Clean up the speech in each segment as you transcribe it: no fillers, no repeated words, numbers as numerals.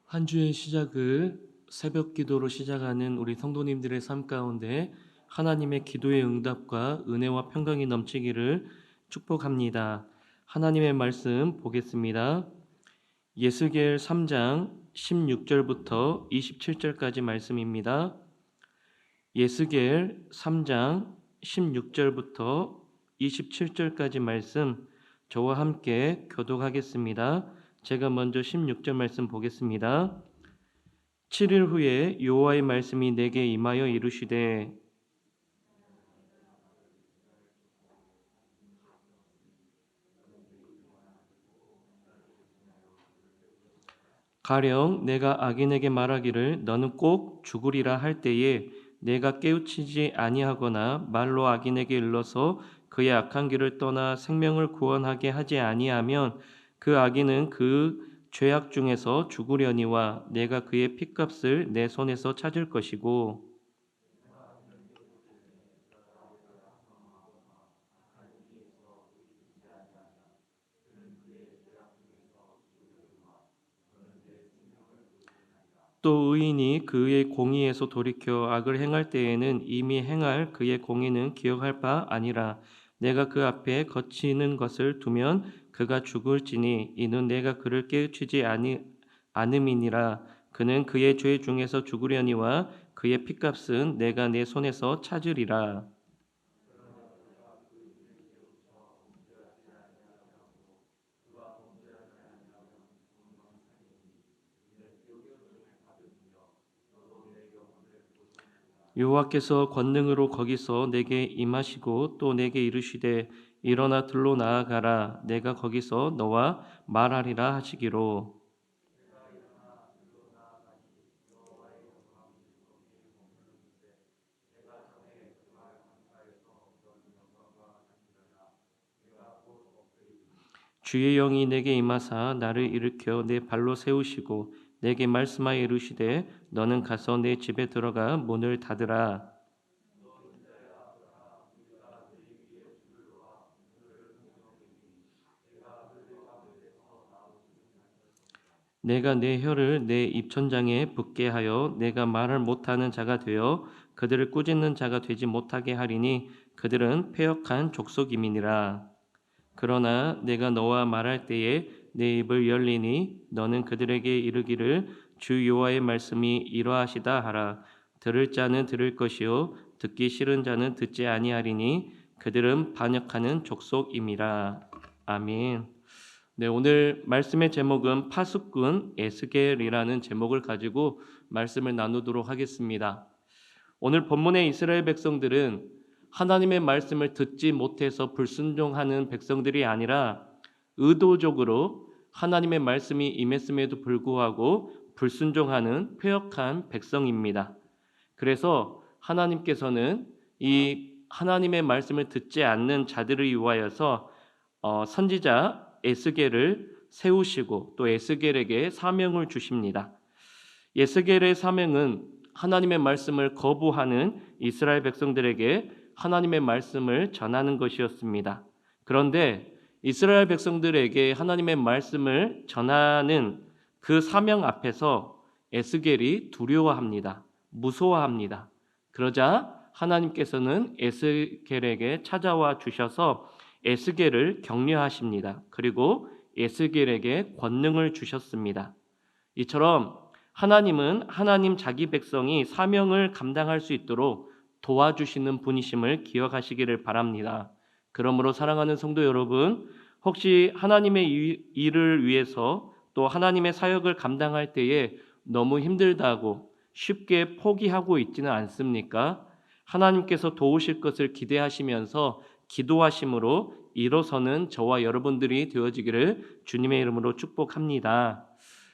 한 주의 시작을 새벽 기도로 시작하는 우리 성도님들의 삶 가운데 하나님의 기도의 응답과 은혜와 평강이 넘치기를 축복합니다. 하나님의 말씀 보겠습니다. 예스겔 3장 16절부터 27절까지 말씀입니다. 예스겔 3장 16절부터 27절까지 말씀 저와 함께 교독하겠습니다. 제가 먼저 16절 말씀 보겠습니다. 7일 후에 여호와의 말씀이 내게 임하여 이르시되 가령 내가 악인에게 말하기를 너는 꼭 죽으리라 할 때에 내가 깨우치지 아니하거나 말로 악인에게 일러서 그의 악한 길을 떠나 생명을 구원하게 하지 아니하면 그 악인은 그 죄악 중에서 죽으려니와 내가 그의 핏값을 내 손에서 찾을 것이고 또 의인이 그의 공의에서 돌이켜 악을 행할 때에는 이미 행할 그의 공의는 기억할 바 아니라 내가 그 앞에 거치는 것을 두면 그가 죽을지니 이는 내가 그를 깨우치지 않음이니라. 그는 그의 죄 중에서 죽으려니와 그의 핏값은 내가 내 손에서 찾으리라. 여호와께서 권능으로 거기서 내게 임하시고 또 내게 이르시되 일어나 들로 나아가라 내가 거기서 너와 말하리라 하시기로 주의 영이 내게 임하사 나를 일으켜 내 발로 세우시고 내게 말씀하여 이르시되 너는 가서 내 집에 들어가 문을 닫으라. 내가 내 혀를 내 입천장에 붙게 하여 내가 말을 못하는 자가 되어 그들을 꾸짖는 자가 되지 못하게 하리니 그들은 패역한 족속임이니라. 그러나 내가 너와 말할 때에 내 입을 열리니 너는 그들에게 이르기를 주 여호와의 말씀이 이러하시다 하라. 들을 자는 들을 것이요 듣기 싫은 자는 듣지 아니하리니 그들은 반역하는 족속임이라. 아멘. 네, 오늘 말씀의 제목은 파수꾼 에스겔이라는 제목을 가지고 말씀을 나누도록 하겠습니다. 오늘 본문의 이스라엘 백성들은 하나님의 말씀을 듣지 못해서 불순종하는 백성들이 아니라 의도적으로 하나님의 말씀이 임했음에도 불구하고 불순종하는 패역한 백성입니다. 그래서 하나님께서는 이 하나님의 말씀을 듣지 않는 자들을 위하여서 선지자 에스겔을 세우시고 또 에스겔에게 사명을 주십니다. 에스겔의 사명은 하나님의 말씀을 거부하는 이스라엘 백성들에게 하나님의 말씀을 전하는 것이었습니다. 그런데 이스라엘 백성들에게 하나님의 말씀을 전하는 그 사명 앞에서 에스겔이 두려워합니다. 무서워합니다. 그러자 하나님께서는 에스겔에게 찾아와 주셔서 에스겔을 격려하십니다. 그리고 에스겔에게 권능을 주셨습니다. 이처럼 하나님은 하나님 자기 백성이 사명을 감당할 수 있도록 도와주시는 분이심을 기억하시기를 바랍니다. 그러므로 사랑하는 성도 여러분, 혹시 하나님의 일을 위해서 또 하나님의 사역을 감당할 때에 너무 힘들다고 쉽게 포기하고 있지는 않습니까? 하나님께서 도우실 것을 기대하시면서 기도하심으로 일어서는 저와 여러분들이 되어지기를 주님의 이름으로 축복합니다.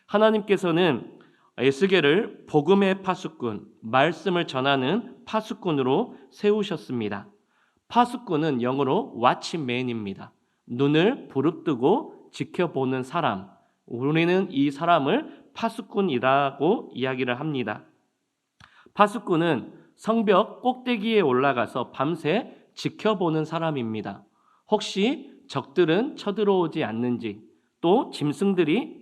하나님께서는 에스겔을 복음의 파수꾼, 말씀을 전하는 파수꾼으로 세우셨습니다. 파수꾼은 영어로 watchman입니다. 눈을 부릅뜨고 지켜보는 사람. 우리는 이 사람을 파수꾼이라고 이야기를 합니다. 파수꾼은 성벽 꼭대기에 올라가서 밤새 지켜보는 사람입니다. 혹시 적들은 쳐들어오지 않는지, 또 짐승들이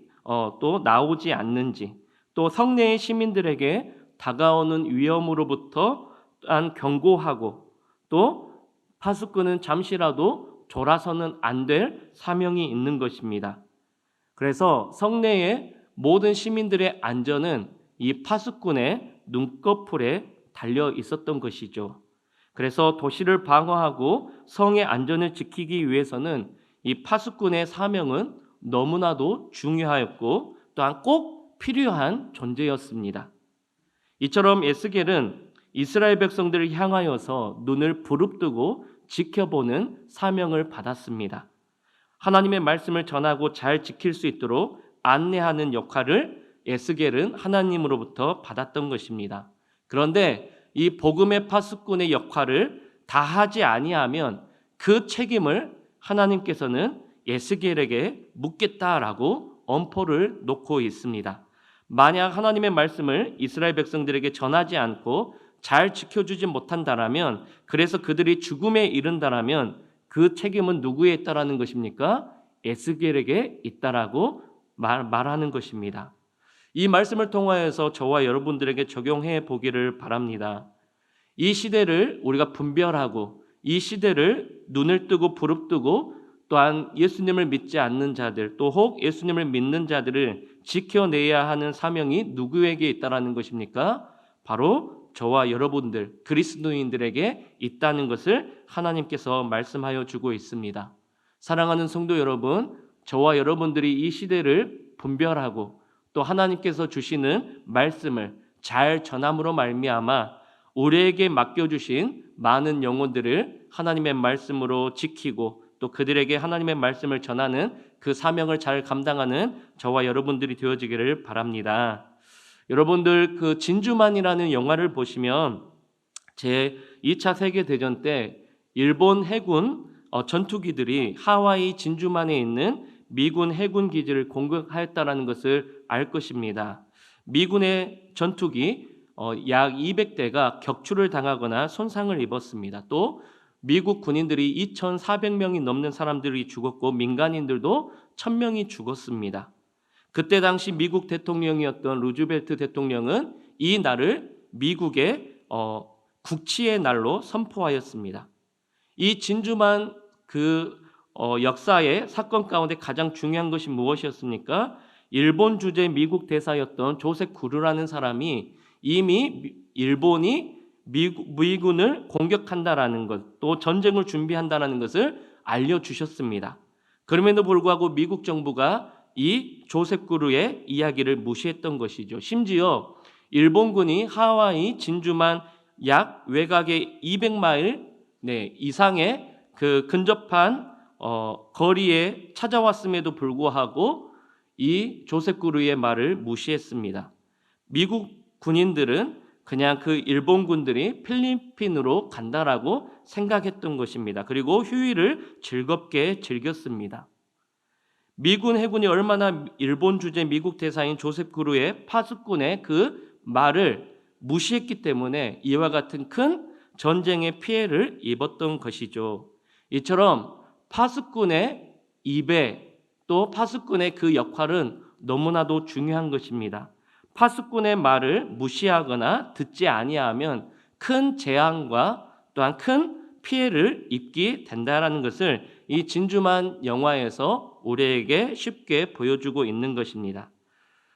또 나오지 않는지, 또 성내의 시민들에게 다가오는 위험으로부터 또한 경고하고, 또 파수꾼은 잠시라도 졸아서는 안 될 사명이 있는 것입니다. 그래서 성내의 모든 시민들의 안전은 이 파수꾼의 눈꺼풀에 달려 있었던 것이죠. 그래서 도시를 방어하고 성의 안전을 지키기 위해서는 이 파수꾼의 사명은 너무나도 중요하였고 또한 꼭 필요한 존재였습니다. 이처럼 에스겔은 이스라엘 백성들을 향하여서 눈을 부릅뜨고 지켜보는 사명을 받았습니다. 하나님의 말씀을 전하고 잘 지킬 수 있도록 안내하는 역할을 에스겔은 하나님으로부터 받았던 것입니다. 그런데 이 복음의 파수꾼의 역할을 다하지 아니하면 그 책임을 하나님께서는 에스겔에게 묻겠다라고 엄포를 놓고 있습니다. 만약 하나님의 말씀을 이스라엘 백성들에게 전하지 않고 잘 지켜주지 못한다라면, 그래서 그들이 죽음에 이른다라면 그 책임은 누구에 있다라는 것입니까? 에스겔에게 있다라고 말하는 것입니다. 이 말씀을 통하여서 저와 여러분들에게 적용해 보기를 바랍니다. 이 시대를 우리가 분별하고 이 시대를 눈을 뜨고 부릅뜨고 또한 예수님을 믿지 않는 자들, 또 혹 예수님을 믿는 자들을 지켜내야 하는 사명이 누구에게 있다라는 것입니까? 바로 저와 여러분들, 그리스도인들에게 있다는 것을 하나님께서 말씀하여 주고 있습니다. 사랑하는 성도 여러분, 저와 여러분들이 이 시대를 분별하고 또 하나님께서 주시는 말씀을 잘 전함으로 말미암아 우리에게 맡겨주신 많은 영혼들을 하나님의 말씀으로 지키고 또 그들에게 하나님의 말씀을 전하는 그 사명을 잘 감당하는 저와 여러분들이 되어지기를 바랍니다. 여러분들 그 진주만이라는 영화를 보시면 제2차 세계대전 때 일본 해군 전투기들이 하와이 진주만에 있는 미군 해군 기지를 공격하였다라는 것을 알 것입니다. 미군의 전투기 약 200대가 격추를 당하거나 손상을 입었습니다. 또 미국 군인들이 2,400명이 넘는 사람들이 죽었고 민간인들도 1,000명이 죽었습니다. 그때 당시 미국 대통령이었던 루즈벨트 대통령은 이 날을 미국의 국치의 날로 선포하였습니다. 이 진주만 역사의 사건 가운데 가장 중요한 것이 무엇이었습니까? 일본 주재 미국 대사였던 조셉 구르라는 사람이 이미 일본이 미군을 공격한다라는 것, 또 전쟁을 준비한다라는 것을 알려주셨습니다. 그럼에도 불구하고 미국 정부가 이 조셉 구르의 이야기를 무시했던 것이죠. 심지어 일본군이 하와이 진주만 약 외곽의 200마일 이상의 그 근접한 거리에 찾아왔음에도 불구하고 이 조셉 구르의 말을 무시했습니다. 미국 군인들은 그냥 그 일본군들이 필리핀으로 간다라고 생각했던 것입니다. 그리고 휴일을 즐겁게 즐겼습니다. 미군 해군이 얼마나 일본 주재 미국 대사인 조셉 구르의 파수꾼의 그 말을 무시했기 때문에 이와 같은 큰 전쟁의 피해를 입었던 것이죠. 이처럼 파수꾼의 입에 또 파수꾼의 그 역할은 너무나도 중요한 것입니다. 파수꾼의 말을 무시하거나 듣지 아니하면 큰 재앙과 또한 큰 피해를 입게 된다라는 것을 이 진주만 영화에서 우리에게 쉽게 보여주고 있는 것입니다.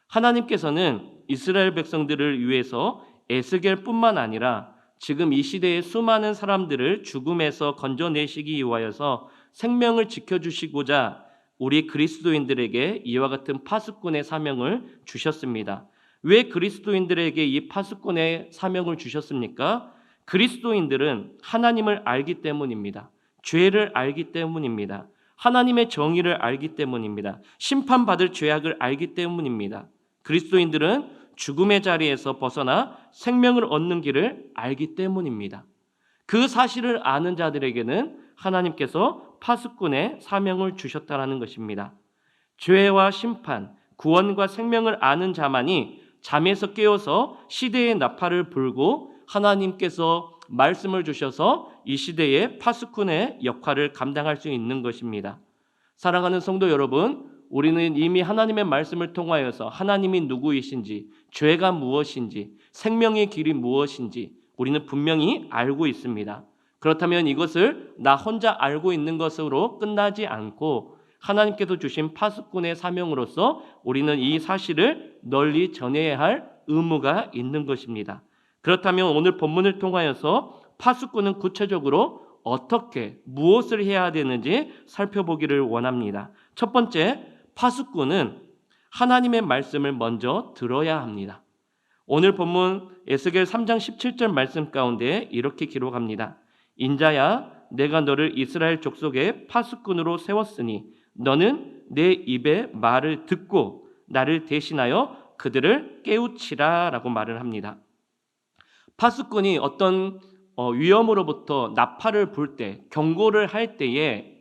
하나님께서는 이스라엘 백성들을 위해서 에스겔뿐만 아니라 지금 이 시대의 수많은 사람들을 죽음에서 건져내시기 위하여서 생명을 지켜주시고자 우리 그리스도인들에게 이와 같은 파수꾼의 사명을 주셨습니다. 왜 그리스도인들에게 이 파수꾼의 사명을 주셨습니까? 그리스도인들은 하나님을 알기 때문입니다. 죄를 알기 때문입니다. 하나님의 정의를 알기 때문입니다. 심판받을 죄악을 알기 때문입니다. 그리스도인들은 죽음의 자리에서 벗어나 생명을 얻는 길을 알기 때문입니다. 그 사실을 아는 자들에게는 하나님께서 파수꾼의 사명을 주셨다라는 것입니다. 죄와 심판, 구원과 생명을 아는 자만이 잠에서 깨어서 시대의 나팔을 불고 하나님께서 말씀을 주셔서 이 시대의 파수꾼의 역할을 감당할 수 있는 것입니다. 사랑하는 성도 여러분, 우리는 이미 하나님의 말씀을 통하여서 하나님이 누구이신지, 죄가 무엇인지, 생명의 길이 무엇인지 우리는 분명히 알고 있습니다. 그렇다면 이것을 나 혼자 알고 있는 것으로 끝나지 않고 하나님께서 주신 파수꾼의 사명으로서 우리는 이 사실을 널리 전해야 할 의무가 있는 것입니다. 그렇다면 오늘 본문을 통하여서 파수꾼은 구체적으로 어떻게 무엇을 해야 되는지 살펴보기를 원합니다. 첫 번째, 파수꾼은 하나님의 말씀을 먼저 들어야 합니다. 오늘 본문 에스겔 3장 17절 말씀 가운데 이렇게 기록합니다. 인자야, 내가 너를 이스라엘 족속의 파수꾼으로 세웠으니 너는 내 입의 말을 듣고 나를 대신하여 그들을 깨우치라 라고 말을 합니다. 파수꾼이 어떤 위험으로부터 나팔을 불 때, 경고를 할 때에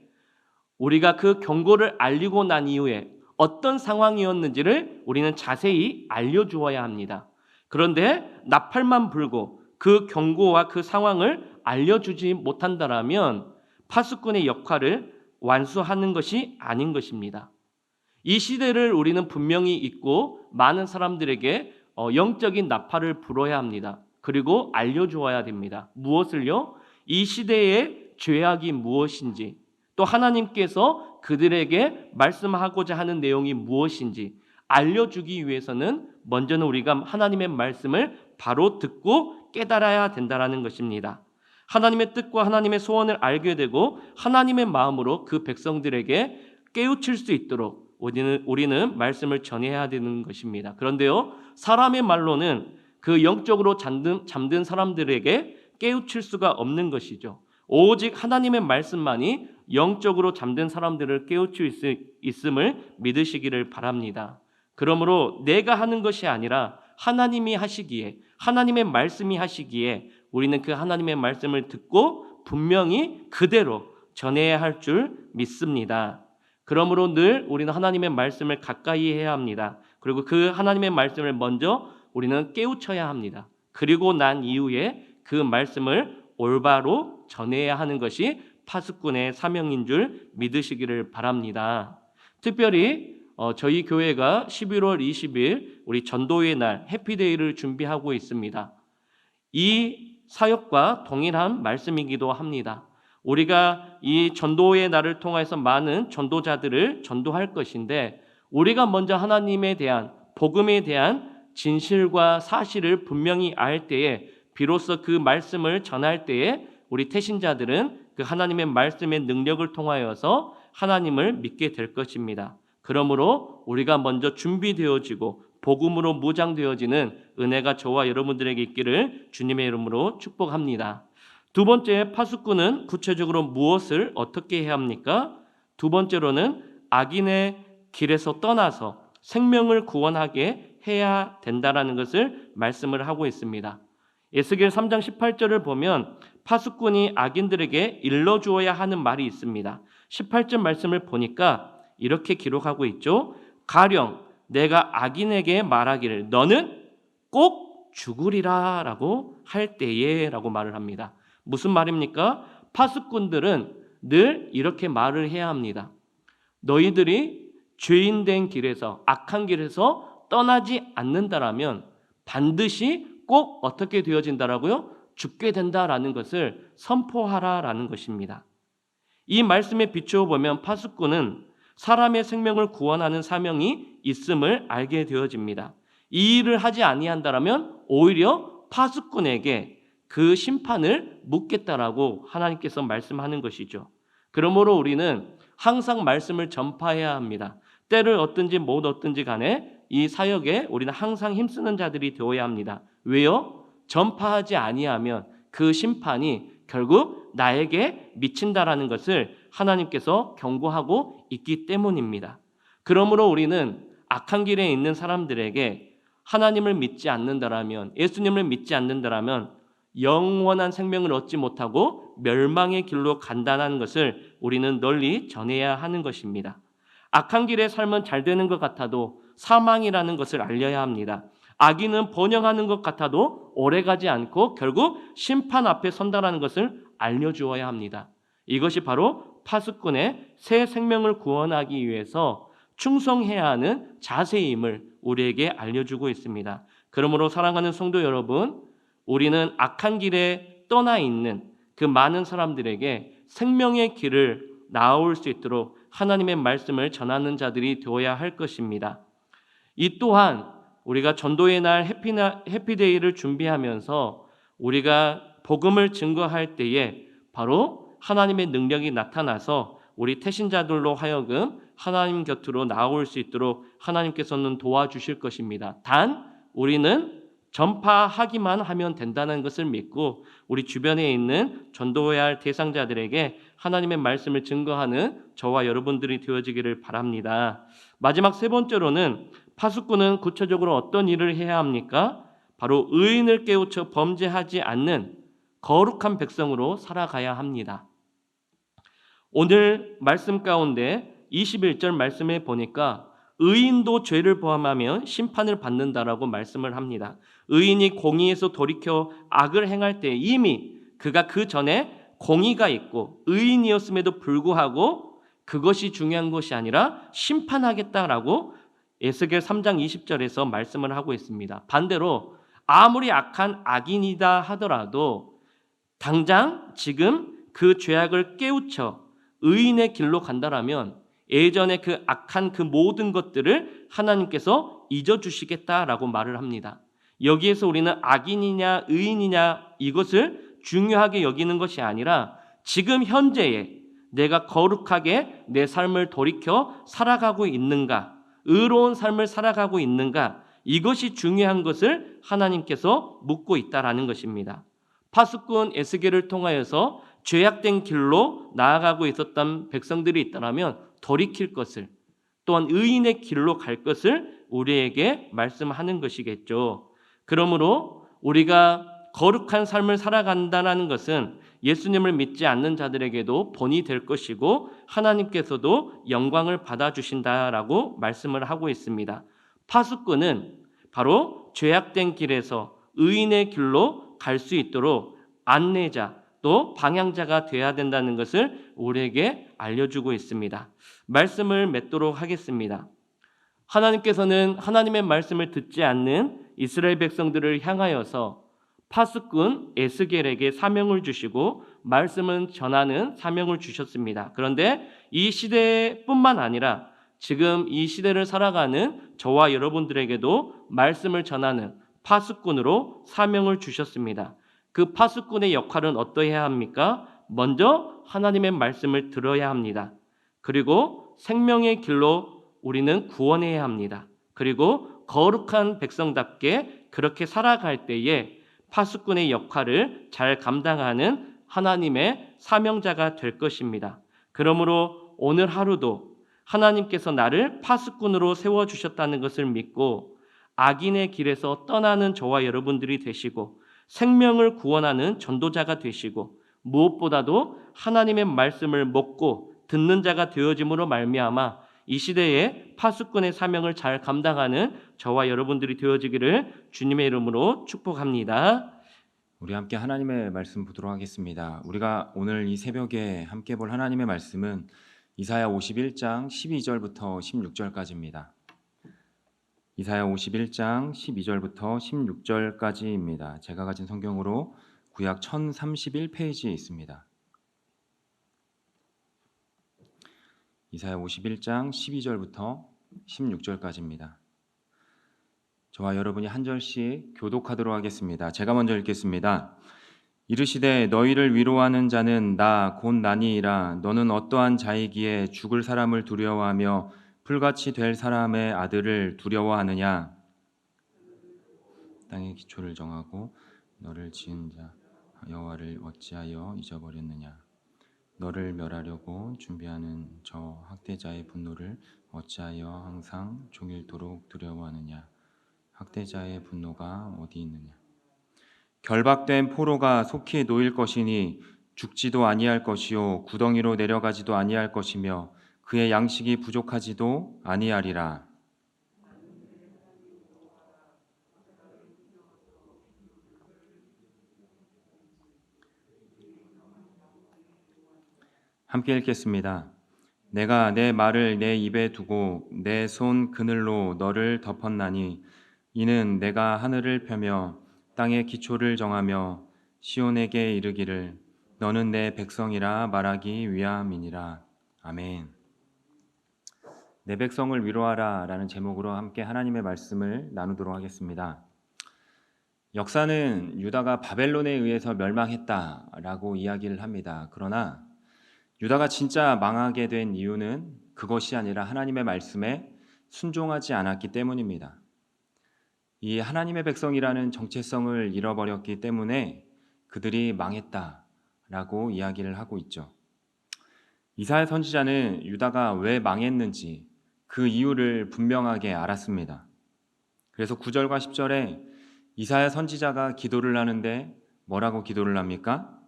우리가 그 경고를 알리고 난 이후에 어떤 상황이었는지를 우리는 자세히 알려주어야 합니다. 그런데 나팔만 불고 그 경고와 그 상황을 알려주지 못한다면 파수꾼의 역할을 완수하는 것이 아닌 것입니다. 이 시대를 우리는 분명히 잊고 많은 사람들에게 영적인 나팔을 불어야 합니다. 그리고 알려주어야 됩니다. 무엇을요? 이 시대의 죄악이 무엇인지, 또 하나님께서 그들에게 말씀하고자 하는 내용이 무엇인지 알려주기 위해서는 먼저는 우리가 하나님의 말씀을 바로 듣고 깨달아야 된다는 것입니다. 하나님의 뜻과 하나님의 소원을 알게 되고 하나님의 마음으로 그 백성들에게 깨우칠 수 있도록 우리는 말씀을 전해야 되는 것입니다. 그런데요, 사람의 말로는 그 영적으로 잠든 사람들에게 깨우칠 수가 없는 것이죠. 오직 하나님의 말씀만이 영적으로 잠든 사람들을 깨우칠 수 있음을 믿으시기를 바랍니다. 그러므로 내가 하는 것이 아니라 하나님이 하시기에, 하나님의 말씀이 하시기에 우리는 그 하나님의 말씀을 듣고 분명히 그대로 전해야 할 줄 믿습니다. 그러므로 늘 우리는 하나님의 말씀을 가까이 해야 합니다. 그리고 그 하나님의 말씀을 먼저 우리는 깨우쳐야 합니다. 그리고 난 이후에 그 말씀을 올바로 전해야 하는 것이 파수꾼의 사명인 줄 믿으시기를 바랍니다. 특별히 저희 교회가 11월 20일 우리 전도의 날 해피데이를 준비하고 있습니다. 이 사역과 동일한 말씀이기도 합니다. 우리가 이 전도의 날을 통해서 많은 전도자들을 전도할 것인데 우리가 먼저 하나님에 대한 복음에 대한 진실과 사실을 분명히 알 때에 비로소 그 말씀을 전할 때에 우리 태신자들은 그 하나님의 말씀의 능력을 통하여서 하나님을 믿게 될 것입니다. 그러므로 우리가 먼저 준비되어지고 복음으로 무장되어지는 은혜가 저와 여러분들에게 있기를 주님의 이름으로 축복합니다. 두 번째, 파수꾼은 구체적으로 무엇을 어떻게 해야 합니까? 두 번째로는 악인의 길에서 떠나서 생명을 구원하게 해야 된다라는 것을 말씀을 하고 있습니다. 에스겔 3장 18절을 보면 파수꾼이 악인들에게 일러주어야 하는 말이 있습니다. 18절 말씀을 보니까 이렇게 기록하고 있죠. 가령 내가 악인에게 말하기를 너는 꼭 죽으리라 라고 할 때에 라고 말을 합니다. 무슨 말입니까? 파수꾼들은 늘 이렇게 말을 해야 합니다. 너희들이 죄인된 길에서, 악한 길에서 떠나지 않는다라면 반드시 꼭 어떻게 되어진다라고요? 죽게 된다라는 것을 선포하라라는 것입니다. 이 말씀에 비추어 보면 파수꾼은 사람의 생명을 구원하는 사명이 있음을 알게 되어집니다. 이 일을 하지 아니한다라면 오히려 파수꾼에게 그 심판을 묻겠다라고 하나님께서 말씀하는 것이죠. 그러므로 우리는 항상 말씀을 전파해야 합니다. 때를 얻든지 못 얻든지 간에 이 사역에 우리는 항상 힘쓰는 자들이 되어야 합니다. 왜요? 전파하지 아니하면 그 심판이 결국 나에게 미친다라는 것을 하나님께서 경고하고 있기 때문입니다. 그러므로 우리는 악한 길에 있는 사람들에게 하나님을 믿지 않는다라면, 예수님을 믿지 않는다라면 영원한 생명을 얻지 못하고 멸망의 길로 간다는 것을 우리는 널리 전해야 하는 것입니다. 악한 길의 삶은 잘 되는 것 같아도 사망이라는 것을 알려야 합니다. 악인은 번영하는 것 같아도 오래가지 않고 결국 심판 앞에 선다라는 것을 알려주어야 합니다. 이것이 바로 파수꾼의 새 생명을 구원하기 위해서 충성해야 하는 자세임을 우리에게 알려주고 있습니다. 그러므로 사랑하는 성도 여러분, 우리는 악한 길에 떠나 있는 그 많은 사람들에게 생명의 길을 나아올 수 있도록 하나님의 말씀을 전하는 자들이 되어야 할 것입니다. 이 또한 우리가 전도의 날 해피데이를 준비하면서 우리가 복음을 증거할 때에 바로 하나님의 능력이 나타나서 우리 태신자들로 하여금 하나님 곁으로 나올 수 있도록 하나님께서는 도와주실 것입니다. 단 우리는 전파하기만 하면 된다는 것을 믿고 우리 주변에 있는 전도해야 할 대상자들에게 하나님의 말씀을 증거하는 저와 여러분들이 되어지기를 바랍니다. 마지막 세 번째로는 파수꾼은 구체적으로 어떤 일을 해야 합니까? 바로 의인을 깨우쳐 범죄하지 않는 거룩한 백성으로 살아가야 합니다. 오늘 말씀 가운데 21절 말씀에 보니까 의인도 죄를 범하면 심판을 받는다라고 말씀을 합니다. 의인이 공의에서 돌이켜 악을 행할 때 이미 그가 그 전에 공의가 있고 의인이었음에도 불구하고 그것이 중요한 것이 아니라 심판하겠다라고 에스겔 3장 20절에서 말씀을 하고 있습니다. 반대로 아무리 악한 악인이다 하더라도 당장 지금 그 죄악을 깨우쳐 의인의 길로 간다라면 예전에 그 악한 그 모든 것들을 하나님께서 잊어주시겠다라고 말을 합니다. 여기에서 우리는 악인이냐 의인이냐 이것을 중요하게 여기는 것이 아니라 지금 현재에 내가 거룩하게 내 삶을 돌이켜 살아가고 있는가, 의로운 삶을 살아가고 있는가, 이것이 중요한 것을 하나님께서 묻고 있다라는 것입니다. 파수꾼 에스겔을 통하여서 죄악된 길로 나아가고 있었던 백성들이 있다면 돌이킬 것을, 또한 의인의 길로 갈 것을 우리에게 말씀하는 것이겠죠. 그러므로 우리가 거룩한 삶을 살아간다는 것은 예수님을 믿지 않는 자들에게도 본이 될 것이고 하나님께서도 영광을 받아주신다라고 말씀을 하고 있습니다. 파수꾼은 바로 죄악된 길에서 의인의 길로 갈 수 있도록 안내자 또 방향자가 되어야 된다는 것을 우리에게 알려주고 있습니다. 말씀을 맺도록 하겠습니다. 하나님께서는 하나님의 말씀을 듣지 않는 이스라엘 백성들을 향하여서 파수꾼 에스겔에게 사명을 주시고 말씀을 전하는 사명을 주셨습니다. 그런데 이 시대뿐만 아니라 지금 이 시대를 살아가는 저와 여러분들에게도 말씀을 전하는 파수꾼으로 사명을 주셨습니다. 그 파수꾼의 역할은 어떠해야 합니까? 먼저 하나님의 말씀을 들어야 합니다. 그리고 생명의 길로 우리는 구원해야 합니다. 그리고 거룩한 백성답게 그렇게 살아갈 때에 파수꾼의 역할을 잘 감당하는 하나님의 사명자가 될 것입니다. 그러므로 오늘 하루도 하나님께서 나를 파수꾼으로 세워주셨다는 것을 믿고 악인의 길에서 떠나는 저와 여러분들이 되시고 생명을 구원하는 전도자가 되시고 무엇보다도 하나님의 말씀을 먹고 듣는 자가 되어짐으로 말미암아 이 시대에 파수꾼의 사명을 잘 감당하는 저와 여러분들이 되어지기를 주님의 이름으로 축복합니다. 우리 함께 하나님의 말씀 보도록 하겠습니다. 우리가 오늘 이 새벽에 함께 볼 하나님의 말씀은 이사야 51장 12절부터 16절까지입니다. 이사야 51장 12절부터 16절까지입니다. 제가 가진 성경으로 구약 1031페이지에 있습니다. 이사야 51장 12절부터 16절까지입니다. 저와 여러분이 한 절씩 교독하도록 하겠습니다. 제가 먼저 읽겠습니다. 이르시되 너희를 위로하는 자는 나 곧 나니이라. 너는 어떠한 자이기에 죽을 사람을 두려워하며 풀같이 될 사람의 아들을 두려워하느냐. 땅의 기초를 정하고 너를 지은 자 여호와를 어찌하여 잊어버렸느냐. 너를 멸하려고 준비하는 저 학대자의 분노를 어찌하여 항상 종일토록 두려워하느냐. 학대자의 분노가 어디 있느냐. 결박된 포로가 속히 놓일 것이니 죽지도 아니할 것이요 구덩이로 내려가지도 아니할 것이며 그의 양식이 부족하지도 아니하리라. 함께 읽겠습니다. 내가 내 말을 내 입에 두고 내 손 그늘로 너를 덮었나니 이는 내가 하늘을 펴며 땅의 기초를 정하며 시온에게 이르기를 너는 내 백성이라 말하기 위함이니라. 아멘. 내 백성을 위로하라 라는 제목으로 함께 하나님의 말씀을 나누도록 하겠습니다. 역사는 유다가 바벨론에 의해서 멸망했다라고 이야기를 합니다. 그러나 유다가 진짜 망하게 된 이유는 그것이 아니라 하나님의 말씀에 순종하지 않았기 때문입니다. 이 하나님의 백성이라는 정체성을 잃어버렸기 때문에 그들이 망했다라고 이야기를 하고 있죠. 이사야 선지자는 유다가 왜 망했는지 그 이유를 분명하게 알았습니다. 그래서 9절과 10절에 이사야 선지자가 기도를 하는데 뭐라고 기도를 합니까?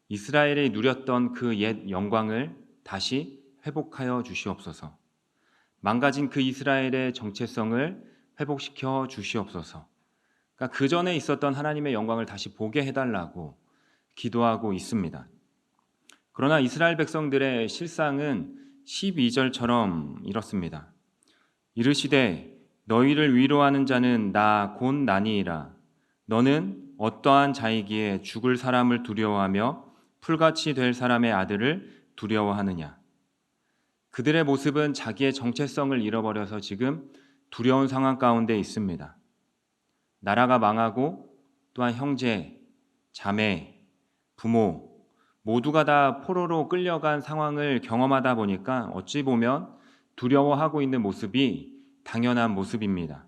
이스라엘이 누렸던 그 옛 영광을 다시 회복하여 주시옵소서. 망가진 그 이스라엘의 정체성을 회복시켜 주시옵소서. 그러니까 그 전에 있었던 하나님의 영광을 다시 보게 해달라고 기도하고 있습니다. 그러나 이스라엘 백성들의 실상은 12절처럼 이렇습니다. 이르시되 너희를 위로하는 자는 나 곧 나니이라. 너는 어떠한 자이기에 죽을 사람을 두려워하며 풀같이 될 사람의 아들을 두려워하느냐. 그들의 모습은 자기의 정체성을 잃어버려서 지금 두려운 상황 가운데 있습니다. 나라가 망하고 또한 형제, 자매, 부모 모두가 다 포로로 끌려간 상황을 경험하다 보니까 어찌 보면 두려워하고 있는 모습이 당연한 모습입니다.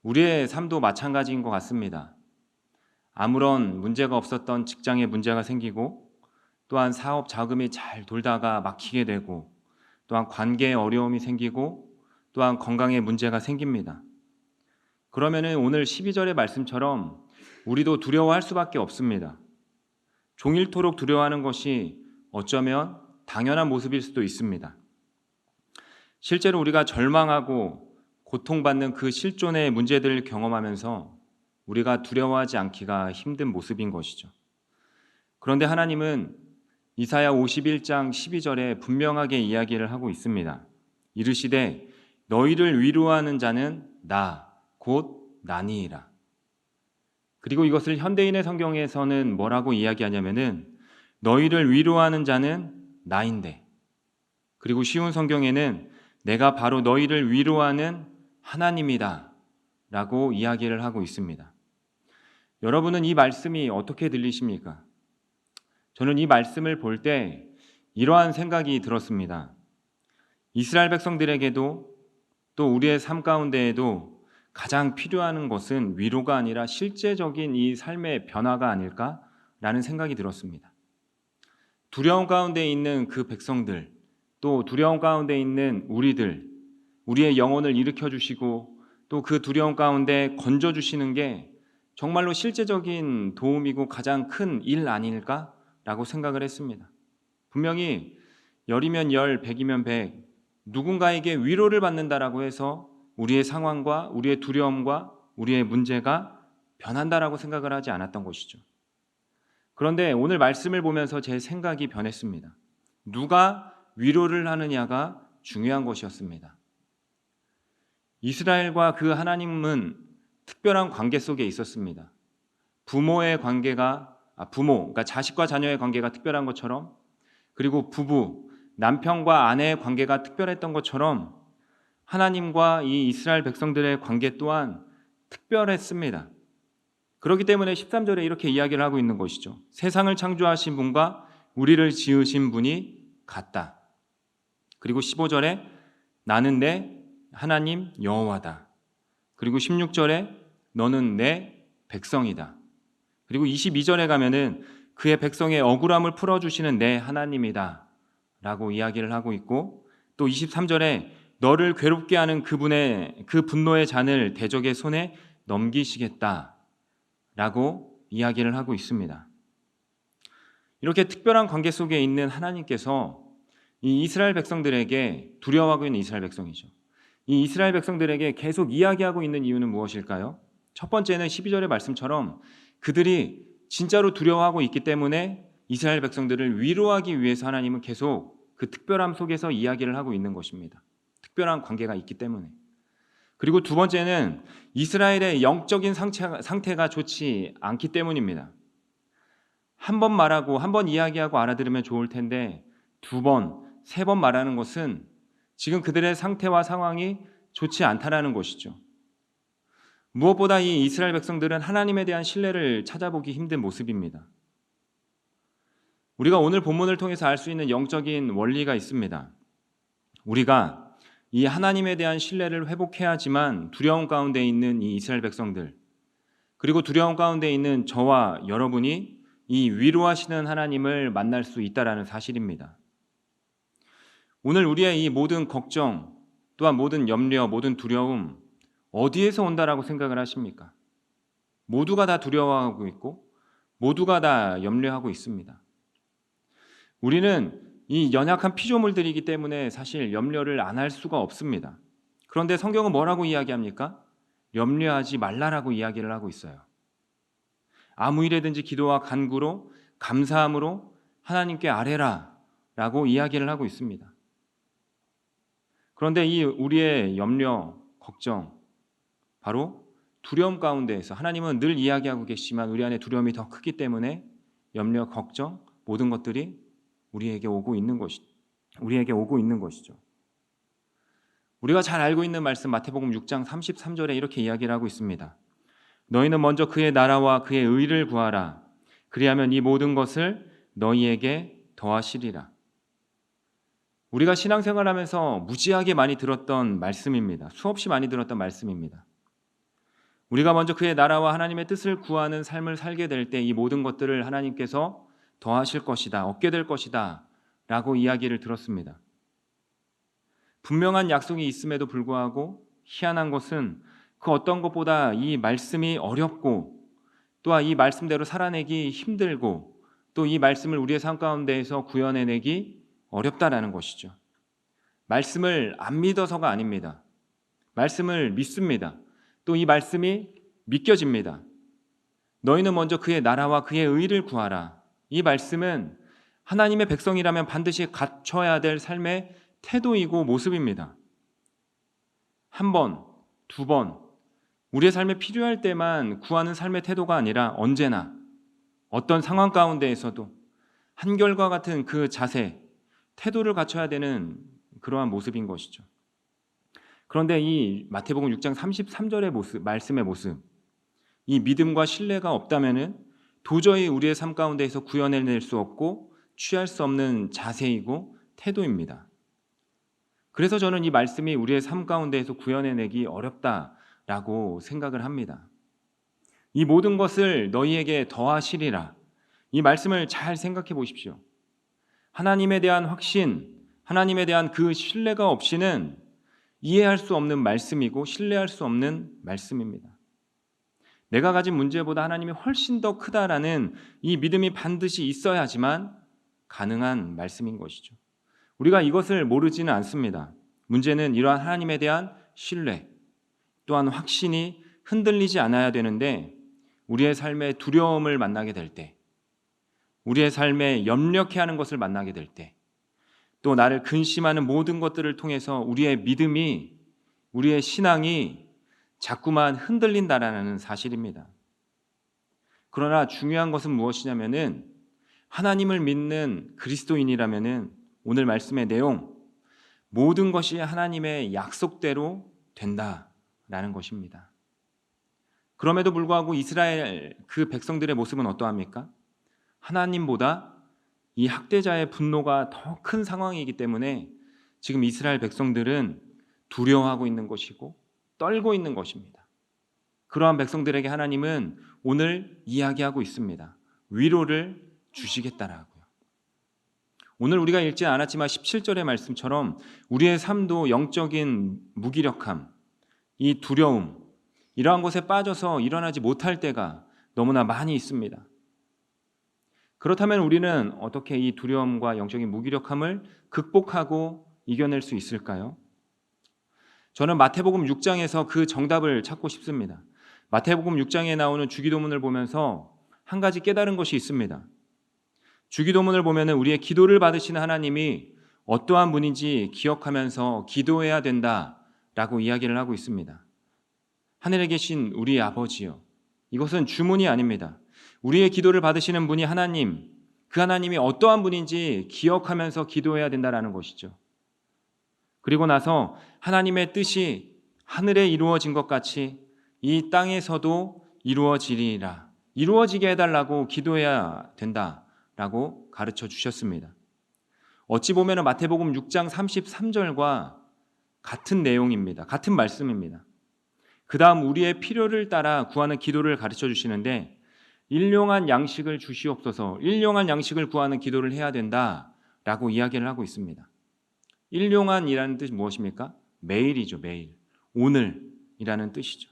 우리의 삶도 마찬가지인 것 같습니다. 아무런 문제가 없었던 직장에 문제가 생기고 또한 사업 자금이 잘 돌다가 막히게 되고 또한 관계에 어려움이 생기고 또한 건강에 문제가 생깁니다. 그러면은 오늘 12절의 말씀처럼 우리도 두려워할 수밖에 없습니다. 종일토록 두려워하는 것이 어쩌면 당연한 모습일 수도 있습니다. 실제로 우리가 절망하고 고통받는 그 실존의 문제들을 경험하면서 우리가 두려워하지 않기가 힘든 모습인 것이죠. 그런데 하나님은 이사야 51장 12절에 분명하게 이야기를 하고 있습니다. 이르시되 너희를 위로하는 자는 나 곧 나니이라. 그리고 이것을 현대인의 성경에서는 뭐라고 이야기하냐면은 너희를 위로하는 자는 나인데, 그리고 쉬운 성경에는 내가 바로 너희를 위로하는 하나님이다 라고 이야기를 하고 있습니다. 여러분은 이 말씀이 어떻게 들리십니까? 저는 이 말씀을 볼 때 이러한 생각이 들었습니다. 이스라엘 백성들에게도 또 우리의 삶 가운데에도 가장 필요한 것은 위로가 아니라 실제적인 이 삶의 변화가 아닐까라는 생각이 들었습니다. 두려움 가운데 있는 그 백성들, 또 두려움 가운데 있는 우리들, 우리의 영혼을 일으켜 주시고 또 그 두려움 가운데 건져 주시는 게 정말로 실제적인 도움이고 가장 큰 일 아닐까라고 생각을 했습니다. 분명히 10이면 10, 100이면 100, 누군가에게 위로를 받는다라고 해서 우리의 상황과 우리의 두려움과 우리의 문제가 변한다라고 생각을 하지 않았던 것이죠. 그런데 오늘 말씀을 보면서 제 생각이 변했습니다. 누가 위로를 하느냐가 중요한 것이었습니다. 이스라엘과 그 하나님은 특별한 관계 속에 있었습니다. 부모의 관계가 그러니까 자식과 자녀의 관계가 특별한 것처럼, 그리고 부부, 남편과 아내의 관계가 특별했던 것처럼 하나님과 이 이스라엘 백성들의 관계 또한 특별했습니다. 그렇기 때문에 13절에 이렇게 이야기를 하고 있는 것이죠. 세상을 창조하신 분과 우리를 지으신 분이 같다. 그리고 15절에 나는 내 하나님 여호와다. 그리고 16절에 너는 내 백성이다. 그리고 22절에 가면은 그의 백성의 억울함을 풀어주시는 내 하나님이다 라고 이야기를 하고 있고, 또 23절에 너를 괴롭게 하는 그분의 그 분노의 잔을 대적의 손에 넘기시겠다 라고 이야기를 하고 있습니다. 이렇게 특별한 관계 속에 있는 하나님께서 이 이스라엘 백성들에게, 두려워하고 있는 이스라엘 백성이죠, 이 이스라엘 백성들에게 계속 이야기하고 있는 이유는 무엇일까요? 첫 번째는 12절의 말씀처럼 그들이 진짜로 두려워하고 있기 때문에 이스라엘 백성들을 위로하기 위해서 하나님은 계속 그 특별함 속에서 이야기를 하고 있는 것입니다. 특별한 관계가 있기 때문에. 그리고 두 번째는 이스라엘의 영적인 상태가 좋지 않기 때문입니다. 한 번 말하고 한 번 이야기하고 알아들으면 좋을 텐데 두 번, 세 번 말하는 것은 지금 그들의 상태와 상황이 좋지 않다라는 것이죠. 무엇보다 이 이스라엘 백성들은 하나님에 대한 신뢰를 찾아보기 힘든 모습입니다. 우리가 오늘 본문을 통해서 알 수 있는 영적인 원리가 있습니다. 우리가 이 하나님에 대한 신뢰를 회복해야지만 두려움 가운데 있는 이 이스라엘 백성들, 그리고 두려움 가운데 있는 저와 여러분이 이 위로하시는 하나님을 만날 수 있다라는 사실입니다. 오늘 우리의 이 모든 걱정, 또한 모든 염려, 모든 두려움 어디에서 온다라고 생각을 하십니까? 모두가 다 두려워하고 있고 모두가 다 염려하고 있습니다. 우리는 이 연약한 피조물들이기 때문에 사실 염려를 안 할 수가 없습니다. 그런데 성경은 뭐라고 이야기합니까? 염려하지 말라라고 이야기를 하고 있어요. 아무 일에든지 기도와 간구로 감사함으로 하나님께 아뢰라 라고 이야기를 하고 있습니다. 그런데 이 우리의 염려, 걱정, 바로 두려움 가운데에서 하나님은 늘 이야기하고 계시지만 우리 안에 두려움이 더 크기 때문에 염려, 걱정, 모든 것들이 우리에게 오고 있는 것이죠. 우리가 잘 알고 있는 말씀 마태복음 6장 33절에 이렇게 이야기를 하고 있습니다. 너희는 먼저 그의 나라와 그의 의를 구하라. 그리하면 이 모든 것을 너희에게 더하시리라. 우리가 신앙생활하면서 무지하게 많이 들었던 말씀입니다. 수없이 많이 들었던 말씀입니다. 우리가 먼저 그의 나라와 하나님의 뜻을 구하는 삶을 살게 될 때 이 모든 것들을 하나님께서 더하실 것이다, 얻게 될 것이다 라고 이야기를 들었습니다. 분명한 약속이 있음에도 불구하고 희한한 것은 그 어떤 것보다 이 말씀이 어렵고 또한 이 말씀대로 살아내기 힘들고 또 이 말씀을 우리의 삶 가운데에서 구현해내기 어렵다라는 것이죠. 말씀을 안 믿어서가 아닙니다. 말씀을 믿습니다. 또 이 말씀이 믿겨집니다. 너희는 먼저 그의 나라와 그의 의를 구하라. 이 말씀은 하나님의 백성이라면 반드시 갖춰야 될 삶의 태도이고 모습입니다. 한 번, 두 번, 우리의 삶에 필요할 때만 구하는 삶의 태도가 아니라 언제나 어떤 상황 가운데에서도 한결과 같은 그 자세, 태도를 갖춰야 되는 그러한 모습인 것이죠. 그런데 이 마태복음 6장 33절의 모습, 말씀의 모습, 이 믿음과 신뢰가 없다면은 도저히 우리의 삶 가운데에서 구현해낼 수 없고 취할 수 없는 자세이고 태도입니다. 그래서 저는 이 말씀이 우리의 삶 가운데에서 구현해내기 어렵다라고 생각을 합니다. 이 모든 것을 너희에게 더하시리라. 이 말씀을 잘 생각해 보십시오. 하나님에 대한 확신, 하나님에 대한 그 신뢰가 없이는 이해할 수 없는 말씀이고 신뢰할 수 없는 말씀입니다. 내가 가진 문제보다 하나님이 훨씬 더 크다라는 이 믿음이 반드시 있어야지만 가능한 말씀인 것이죠. 우리가 이것을 모르지는 않습니다. 문제는 이러한 하나님에 대한 신뢰, 또한 확신이 흔들리지 않아야 되는데 우리의 삶에 두려움을 만나게 될 때, 우리의 삶에 염려케하는 것을 만나게 될 때, 또 나를 근심하는 모든 것들을 통해서 우리의 믿음이, 우리의 신앙이 자꾸만 흔들린다라는 사실입니다. 그러나 중요한 것은 무엇이냐면은 하나님을 믿는 그리스도인이라면은 오늘 말씀의 내용, 모든 것이 하나님의 약속대로 된다라는 것입니다. 그럼에도 불구하고 이스라엘 그 백성들의 모습은 어떠합니까? 하나님보다 이 학대자의 분노가 더 큰 상황이기 때문에 지금 이스라엘 백성들은 두려워하고 있는 것이고 떨고 있는 것입니다. 그러한 백성들에게 하나님은 오늘 이야기하고 있습니다. 위로를 주시겠다라고요. 오늘 우리가 읽지 않았지만 17절의 말씀처럼 우리의 삶도 영적인 무기력함, 이 두려움, 이러한 것에 빠져서 일어나지 못할 때가 너무나 많이 있습니다. 그렇다면 우리는 어떻게 이 두려움과 영적인 무기력함을 극복하고 이겨낼 수 있을까요? 저는 마태복음 6장에서 그 정답을 찾고 싶습니다. 마태복음 6장에 나오는 주기도문을 보면서 한 가지 깨달은 것이 있습니다. 주기도문을 보면 우리의 기도를 받으시는 하나님이 어떠한 분인지 기억하면서 기도해야 된다라고 이야기를 하고 있습니다. 하늘에 계신 우리 아버지요. 이것은 주문이 아닙니다. 우리의 기도를 받으시는 분이 하나님, 그 하나님이 어떠한 분인지 기억하면서 기도해야 된다라는 것이죠. 그리고 나서 하나님의 뜻이 하늘에 이루어진 것 같이 이 땅에서도 이루어지리라. 이루어지게 해달라고 기도해야 된다라고 가르쳐 주셨습니다. 어찌 보면 마태복음 6장 33절과 같은 내용입니다. 같은 말씀입니다. 그 다음 우리의 필요를 따라 구하는 기도를 가르쳐 주시는데 일용한 양식을 주시옵소서, 일용한 양식을 구하는 기도를 해야 된다라고 이야기를 하고 있습니다. 일용한이라는 뜻이 무엇입니까? 매일이죠. 매일. 오늘이라는 뜻이죠.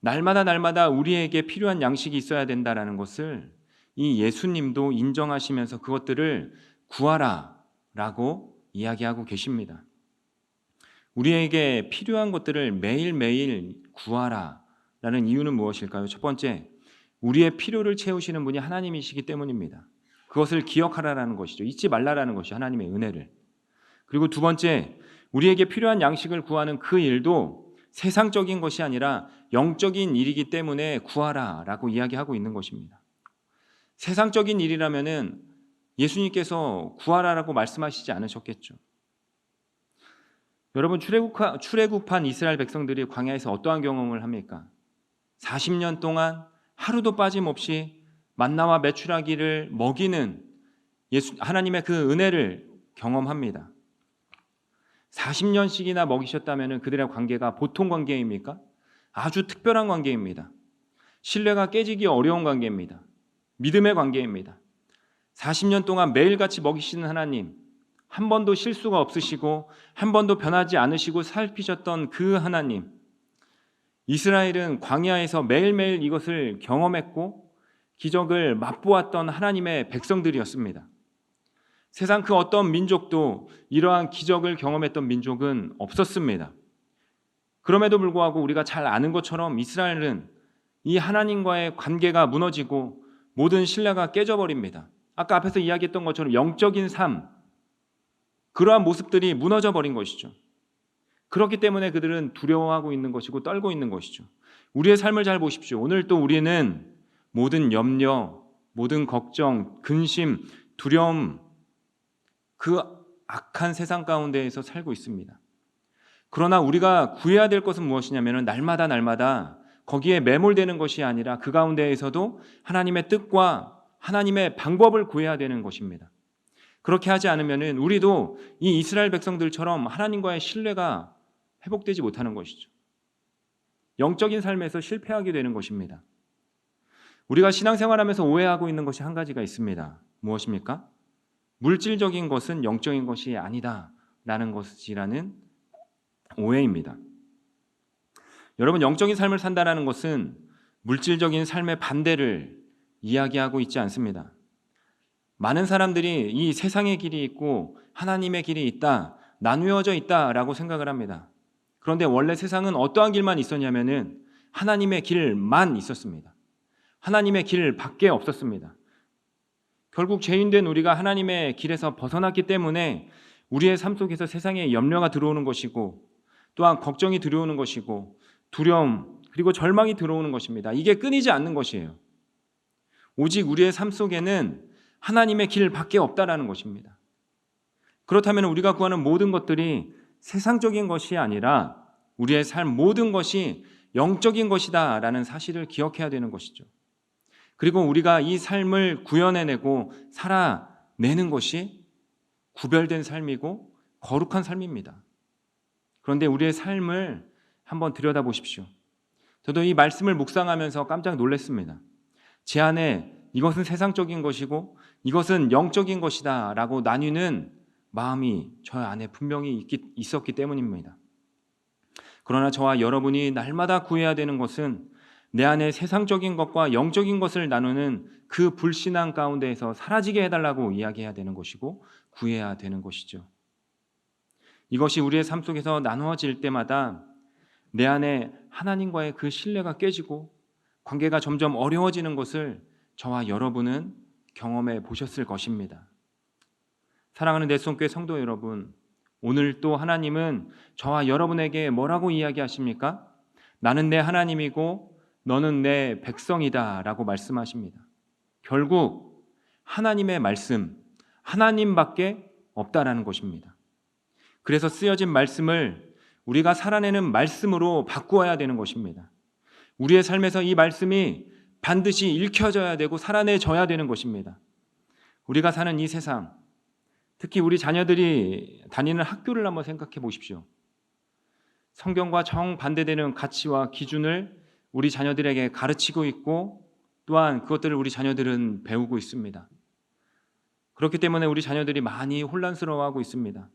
날마다 우리에게 필요한 양식이 있어야 된다라는 것을 이 예수님도 인정하시면서 그것들을 구하라라고 이야기하고 계십니다. 우리에게 필요한 것들을 매일매일 구하라라는 이유는 무엇일까요? 첫 번째, 우리의 필요를 채우시는 분이 하나님이시기 때문입니다. 그것을 기억하라라는 것이죠. 잊지 말라라는 것이 하나님의 은혜를. 그리고 두 번째, 우리에게 필요한 양식을 구하는 그 일도 세상적인 것이 아니라 영적인 일이기 때문에 구하라라고 이야기하고 있는 것입니다. 세상적인 일이라면은 예수님께서 구하라라고 말씀하시지 않으셨겠죠. 여러분, 출애굽한 이스라엘 백성들이 광야에서 어떠한 경험을 합니까? 40년 동안 하루도 빠짐없이 만나와 메추라기를 먹이는 하나님의 그 은혜를 경험합니다. 40년씩이나 먹이셨다면 그들의 관계가 보통 관계입니까? 아주 특별한 관계입니다. 신뢰가 깨지기 어려운 관계입니다. 믿음의 관계입니다. 40년 동안 매일같이 먹이시는 하나님, 한 번도 실수가 없으시고 한 번도 변하지 않으시고 살피셨던 그 하나님, 이스라엘은 광야에서 매일매일 이것을 경험했고 기적을 맛보았던 하나님의 백성들이었습니다. 세상 그 어떤 민족도 이러한 기적을 경험했던 민족은 없었습니다. 그럼에도 불구하고 우리가 잘 아는 것처럼 이스라엘은 이 하나님과의 관계가 무너지고 모든 신뢰가 깨져버립니다. 아까 앞에서 이야기했던 것처럼 영적인 삶, 그러한 모습들이 무너져 버린 것이죠. 그렇기 때문에 그들은 두려워하고 있는 것이고 떨고 있는 것이죠. 우리의 삶을 잘 보십시오. 오늘 또 우리는 모든 염려, 모든 걱정, 근심, 두려움, 그 악한 세상 가운데에서 살고 있습니다. 그러나 우리가 구해야 될 것은 무엇이냐면 날마다 거기에 매몰되는 것이 아니라 그 가운데에서도 하나님의 뜻과 하나님의 방법을 구해야 되는 것입니다. 그렇게 하지 않으면 우리도 이 이스라엘 백성들처럼 하나님과의 신뢰가 회복되지 못하는 것이죠. 영적인 삶에서 실패하게 되는 것입니다. 우리가 신앙생활하면서 오해하고 있는 것이 한 가지가 있습니다. 무엇입니까? 물질적인 것은 영적인 것이 아니다라는 것이라는 오해입니다. 여러분, 영적인 삶을 산다는 것은 물질적인 삶의 반대를 이야기하고 있지 않습니다. 많은 사람들이 이 세상의 길이 있고 하나님의 길이 있다, 나누어져 있다라고 생각을 합니다. 그런데 원래 세상은 어떠한 길만 있었냐면은 하나님의 길만 있었습니다. 하나님의 길밖에 없었습니다. 결국 죄인된 우리가 하나님의 길에서 벗어났기 때문에 우리의 삶 속에서 세상에 염려가 들어오는 것이고 또한 걱정이 들어오는 것이고 두려움 그리고 절망이 들어오는 것입니다. 이게 끊이지 않는 것이에요. 오직 우리의 삶 속에는 하나님의 길밖에 없다라는 것입니다. 그렇다면 우리가 구하는 모든 것들이 세상적인 것이 아니라 우리의 삶 모든 것이 영적인 것이다라는 사실을 기억해야 되는 것이죠. 그리고 우리가 이 삶을 구현해내고 살아내는 것이 구별된 삶이고 거룩한 삶입니다. 그런데 우리의 삶을 한번 들여다보십시오. 저도 이 말씀을 묵상하면서 깜짝 놀랐습니다. 제 안에 이것은 세상적인 것이고 이것은 영적인 것이다 라고 나뉘는 마음이 저 안에 분명히 있었기 때문입니다. 그러나 저와 여러분이 날마다 구해야 되는 것은 내 안에 세상적인 것과 영적인 것을 나누는 그 불신앙 가운데에서 사라지게 해달라고 이야기해야 되는 것이고 구해야 되는 것이죠. 이것이 우리의 삶 속에서 나누어질 때마다 내 안에 하나님과의 그 신뢰가 깨지고 관계가 점점 어려워지는 것을 저와 여러분은 경험해 보셨을 것입니다. 사랑하는 내 손교회 성도 여러분, 오늘 또 하나님은 저와 여러분에게 뭐라고 이야기하십니까? 나는 내 하나님이고 너는 내 백성이다 라고 말씀하십니다. 결국 하나님의 말씀, 하나님밖에 없다라는 것입니다. 그래서 쓰여진 말씀을 우리가 살아내는 말씀으로 바꾸어야 되는 것입니다. 우리의 삶에서 이 말씀이 반드시 읽혀져야 되고 살아내져야 되는 것입니다. 우리가 사는 이 세상, 특히 우리 자녀들이 다니는 학교를 한번 생각해 보십시오. 성경과 정반대되는 가치와 기준을 우리 자녀들에게 가르치고 있고 또한 그것들을 우리 자녀들은 배우고 있습니다. 그렇기 때문에 우리 자녀들이 많이 혼란스러워하고 있습니다.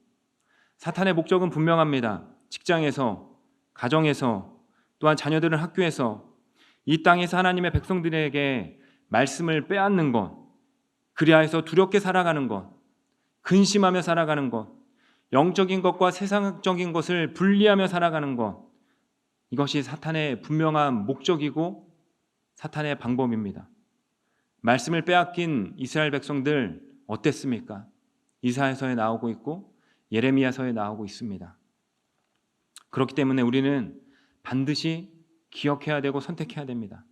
사탄의 목적은 분명합니다. 직장에서, 가정에서, 또한 자녀들은 학교에서 이 땅에서 하나님의 백성들에게 말씀을 빼앗는 것, 그리하여서 두렵게 살아가는 것, 근심하며 살아가는 것, 영적인 것과 세상적인 것을 분리하며 살아가는 것, 이것이 사탄의 분명한 목적이고 사탄의 방법입니다. 말씀을 빼앗긴 이스라엘 백성들 어땠습니까? 이사야서에 나오고 있고 예레미야서에 나오고 있습니다. 그렇기 때문에 우리는 반드시 기억해야 되고 선택해야 됩니다.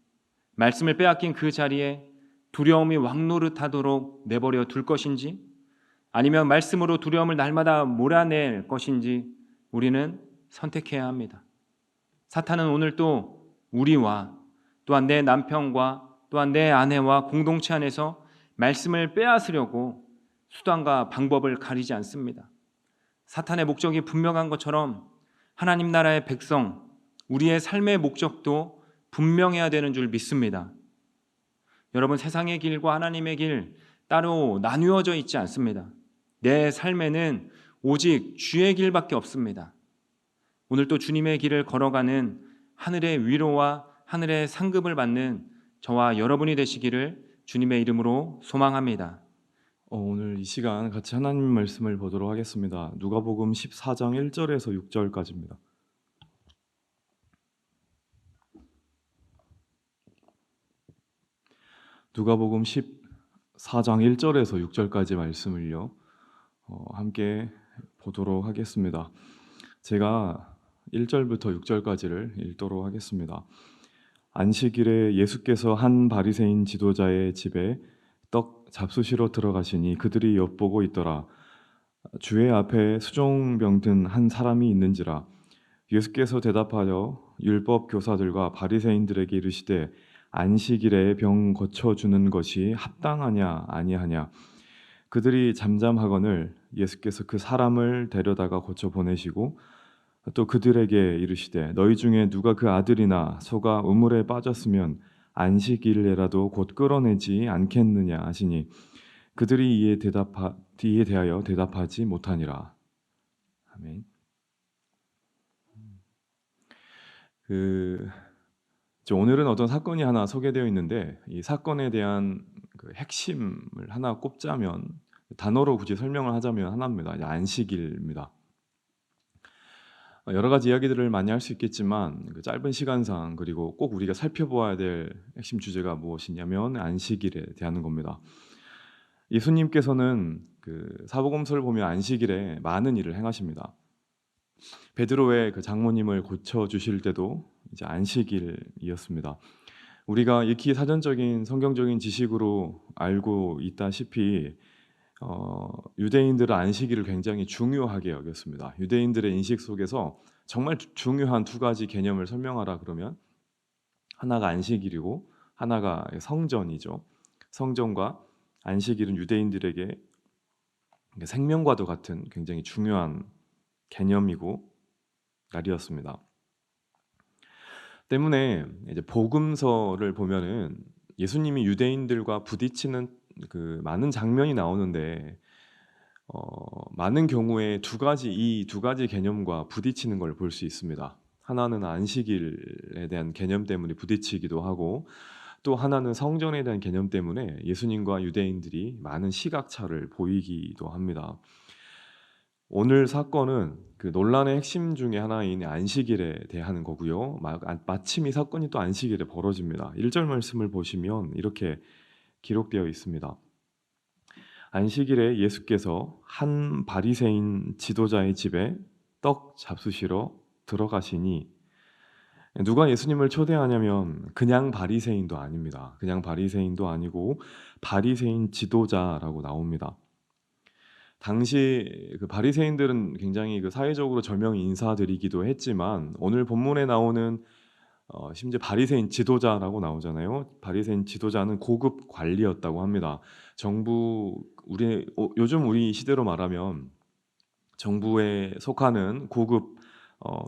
말씀을 빼앗긴 그 자리에 두려움이 왕노릇하도록 내버려 둘 것인지 아니면 말씀으로 두려움을 날마다 몰아낼 것인지 우리는 선택해야 합니다. 사탄은 오늘 또 우리와 또한 내 남편과 또한 내 아내와 공동체 안에서 말씀을 빼앗으려고 수단과 방법을 가리지 않습니다. 사탄의 목적이 분명한 것처럼 하나님 나라의 백성, 우리의 삶의 목적도 분명해야 되는 줄 믿습니다. 여러분, 세상의 길과 하나님의 길 따로 나누어져 있지 않습니다. 내 삶에는 오직 주의 길밖에 없습니다. 오늘 또 주님의 길을 걸어가는 하늘의 위로와 하늘의 상급을 받는 저와 여러분이 되시기를 주님의 이름으로 소망합니다. 오늘 이 시간 같이 하나님 말씀을 보도록 하겠습니다. 누가복음 14장 1절에서 6절까지입니다. 누가복음 14장 1절에서 6절까지 말씀을요 함께 보도록 하겠습니다. 제가 1절부터 6절까지를 읽도록 하겠습니다. 안식일에 예수께서 한 바리새인 지도자의 집에 떡 잡수시러 들어가시니 그들이 엿보고 있더라. 주의 앞에 수종병 든 한 사람이 있는지라. 예수께서 대답하여 율법 교사들과 바리새인들에게 이르시되 안식일에 병 고쳐주는 것이 합당하냐 아니하냐. 그들이 잠잠하거늘 예수께서 그 사람을 데려다가 고쳐 보내시고 또 그들에게 이르시되 너희 중에 누가 그 아들이나 소가 우물에 빠졌으면 안식일에라도 곧 끌어내지 않겠느냐 하시니 그들이 이에 대하여 대답하지 못하니라. 아멘. 오늘은 어떤 사건이 하나 소개되어 있는데 이 사건에 대한 그 핵심을 하나 꼽자면 단어로 굳이 설명을 하자면 하나입니다. 안식일입니다. 여러 가지 이야기들을 많이 할 수 있겠지만 그 짧은 시간상 그리고 꼭 우리가 살펴보아야 될 핵심 주제가 무엇이냐면 안식일에 대한 겁니다. 예수님께서는 그 사복음서를 보면 안식일에 많은 일을 행하십니다. 베드로의 그 장모님을 고쳐 주실 때도 이제 안식일이었습니다. 우리가 익히 사전적인 성경적인 지식으로 알고 있다시피 유대인들은 안식일을 굉장히 중요하게 여겼습니다. 유대인들의 인식 속에서 정말 중요한 두 가지 개념을 설명하라 그러면 하나가 안식일이고 하나가 성전이죠. 성전과 안식일은 유대인들에게 생명과도 같은 굉장히 중요한 개념이고 날이었습니다. 때문에 이제 복음서를 보면은 예수님이 유대인들과 부딪히는 그 많은 장면이 나오는데 많은 경우에 이 두 가지 개념과 부딪히는 걸 볼 수 있습니다. 하나는 안식일에 대한 개념 때문에 부딪히기도 하고 또 하나는 성전에 대한 개념 때문에 예수님과 유대인들이 많은 시각차를 보이기도 합니다. 오늘 사건은 그 논란의 핵심 중에 하나인 안식일에 대한 거고요. 마침 이 사건이 또 안식일에 벌어집니다. 1절 말씀을 보시면 이렇게 기록되어 있습니다. 안식일에 예수께서 한 바리새인 지도자의 집에 떡 잡수시러 들어가시니 누가 예수님을 초대하냐면 그냥 바리새인도 아닙니다. 그냥 바리새인도 아니고 바리새인 지도자라고 나옵니다. 당시 그 바리새인들은 굉장히 그 사회적으로 저명 인사들이기도 했지만 오늘 본문에 나오는 심지어 바리새인 지도자라고 나오잖아요. 바리새인 지도자는 고급 관리였다고 합니다. 정부 요즘 우리 시대로 말하면 정부에 속하는 고급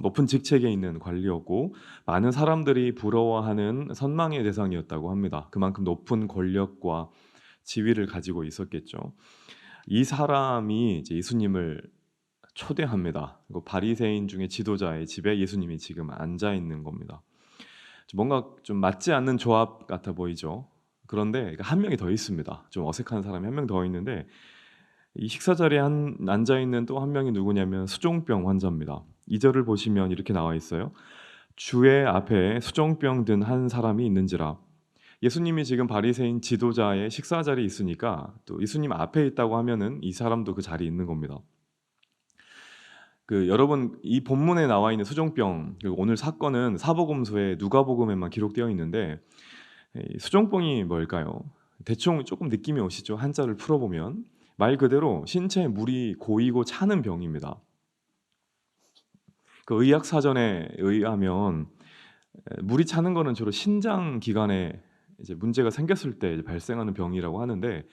높은 직책에 있는 관리였고 많은 사람들이 부러워하는 선망의 대상이었다고 합니다. 그만큼 높은 권력과 지위를 가지고 있었겠죠. 이 사람이 이제 예수님을 초대합니다. 바리새인 중에 지도자의 집에 예수님이 지금 앉아 있는 겁니다. 뭔가 좀 맞지 않는 조합 같아 보이죠. 그런데 한 명이 더 있습니다. 좀 어색한 사람이 한 명 더 있는데 이 식사 자리에 앉아 있는 또 한 명이 누구냐면 수종병 환자입니다. 2절을 보시면 이렇게 나와 있어요. 주의 앞에 수종병 든 한 사람이 있는지라. 예수님이 지금 바리새인 지도자의 식사 자리에 있으니까 또 예수님 앞에 있다고 하면은 이 사람도 그 자리에 있는 겁니다. 여러분 이 본문에 나와 있는 수종병 그리고 오늘 사건은 사복음서에 누가복음에만 기록되어 있는데 이 수종병이 뭘까요? 대충 조금 느낌이 오시죠? 한자를 풀어보면 말 그대로 신체에 물이 고이고 차는 병입니다. 그 의학 사전에 의하면 물이 차는 거는 주로 신장 기관에 이제 문제가 생겼을 때 발생하는 병이라고 하는데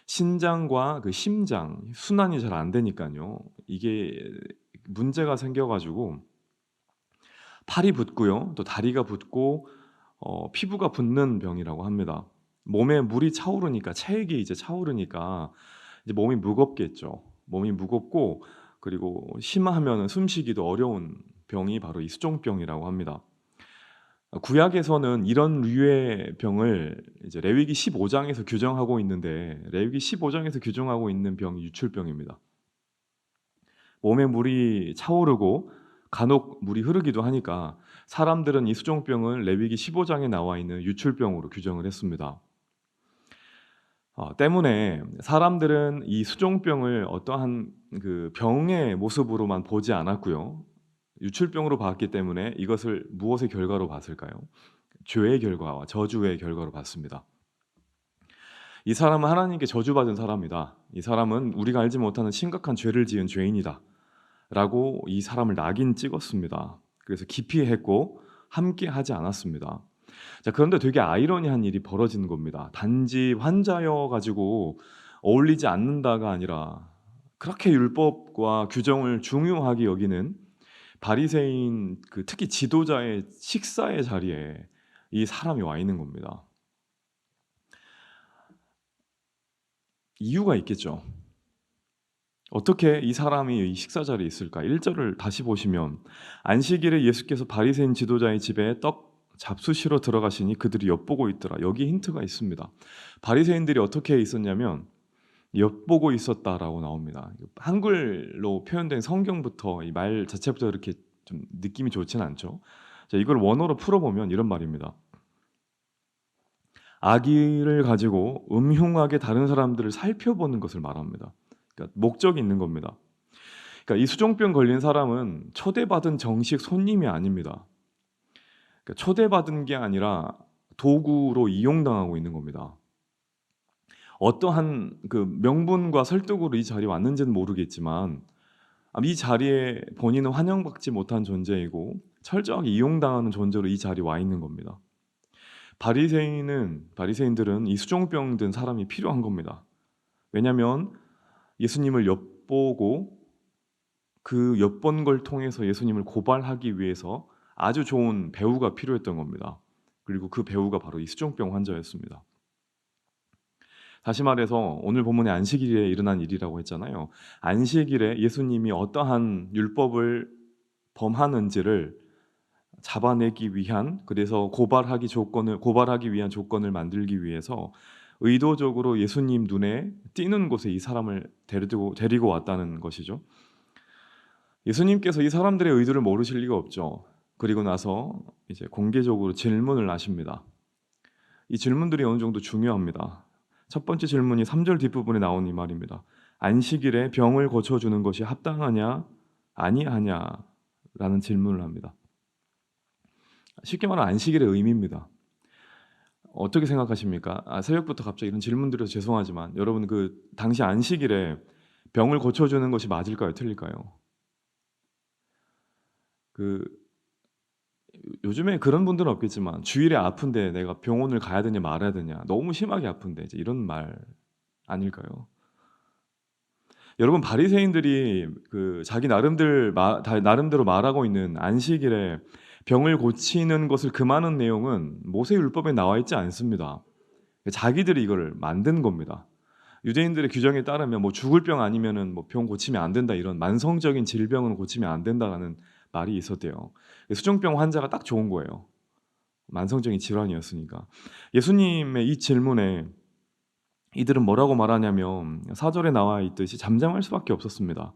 신장과 그 심장 순환이 잘 안 되니까요. 이게 문제가 생겨가지고 팔이 붓고요, 또 다리가 붓고 피부가 붓는 병이라고 합니다. 몸에 물이 차오르니까 체액이 이제 차오르니까 이제 몸이 무겁겠죠. 몸이 무겁고 그리고 심하면 숨쉬기도 어려운 병이 바로 이 수종병이라고 합니다. 구약에서는 이런 류의 병을 이제 레위기 15장에서 규정하고 있는데 레위기 15장에서 규정하고 있는 병이 유출병입니다. 몸에 물이 차오르고 간혹 물이 흐르기도 하니까 사람들은 이 수종병을 레위기 15장에 나와 있는 유출병으로 규정을 했습니다. 때문에 사람들은 이 수종병을 어떠한 그 병의 모습으로만 보지 않았고요. 유출병으로 봤기 때문에 이것을 무엇의 결과로 봤을까요? 죄의 결과와 저주의 결과로 봤습니다. 이 사람은 하나님께 저주받은 사람이다. 이 사람은 우리가 알지 못하는 심각한 죄를 지은 죄인이다. 라고 이 사람을 낙인 찍었습니다. 그래서 기피했고 함께 하지 않았습니다. 자, 그런데 되게 아이러니한 일이 벌어지는 겁니다. 단지 환자여 가지고 어울리지 않는다가 아니라 그렇게 율법과 규정을 중요하게 여기는 바리새인 특히 지도자의 식사의 자리에 이 사람이 와 있는 겁니다. 이유가 있겠죠. 어떻게 이 사람이 이 식사 자리에 있을까? 1절을 다시 보시면 안식일에 예수께서 바리새인 지도자의 집에 떡 잡수시러 들어가시니 그들이 엿보고 있더라. 여기 힌트가 있습니다. 바리새인들이 어떻게 있었냐면 엿보고 있었다라고 나옵니다. 한글로 표현된 성경부터 이 말 자체부터 이렇게 좀 느낌이 좋지는 않죠. 자, 이걸 원어로 풀어보면 이런 말입니다. 악의를 가지고 음흉하게 다른 사람들을 살펴보는 것을 말합니다. 그러니까 목적이 있는 겁니다. 그러니까 이 수종병 걸린 사람은 초대받은 정식 손님이 아닙니다. 그러니까 초대받은 게 아니라 도구로 이용당하고 있는 겁니다. 어떠한 그 명분과 설득으로 이 자리에 왔는지는 모르겠지만 이 자리에 본인은 환영받지 못한 존재이고 철저하게 이용당하는 존재로 이 자리에 와 있는 겁니다. 바리새인들은 이 수종병 든 사람이 필요한 겁니다. 왜냐하면 예수님을 엿보고 그 엿본 걸 통해서 예수님을 고발하기 위해서 아주 좋은 배우가 필요했던 겁니다. 그리고 그 배우가 바로 이 수종병 환자였습니다. 다시 말해서 오늘 본문의 안식일에 일어난 일이라고 했잖아요. 안식일에 예수님이 어떠한 율법을 범하는지를 잡아내기 위한, 그래서 고발하기 위한 조건을 만들기 위해서 의도적으로 예수님 눈에 띄는 곳에 이 사람을 데리고 왔다는 것이죠. 예수님께서 이 사람들의 의도를 모르실 리가 없죠. 그리고 나서 이제 공개적으로 질문을 하십니다. 이 질문들이 어느 정도 중요합니다. 첫 번째 질문이 3절 뒷부분에 나온 이 말입니다. 안식일에 병을 고쳐주는 것이 합당하냐 아니하냐라는 질문을 합니다. 쉽게 말하면 안식일의 의미입니다. 어떻게 생각하십니까? 새벽부터 갑자기 이런 질문 드려서 죄송하지만 여러분 그 당시 안식일에 병을 고쳐주는 것이 맞을까요? 틀릴까요? 그 요즘에 그런 분들은 없겠지만 주일에 아픈데 내가 병원을 가야 되냐 말아야 되냐 너무 심하게 아픈데 이제 이런 말 아닐까요? 여러분 바리새인들이 그 자기 나름대로 말하고 있는 안식일에 병을 고치는 것을 금하는 내용은 모세 율법에 나와 있지 않습니다. 자기들이 이걸 만든 겁니다. 유대인들의 규정에 따르면 뭐 죽을 병 아니면은 뭐 병 고치면 안 된다 이런 만성적인 질병은 고치면 안 된다라는 말이 있었대요. 수종병 환자가 딱 좋은 거예요. 만성적인 질환이었으니까. 예수님의 이 질문에 이들은 뭐라고 말하냐면 4절에 나와 있듯이 잠잠할 수밖에 없었습니다.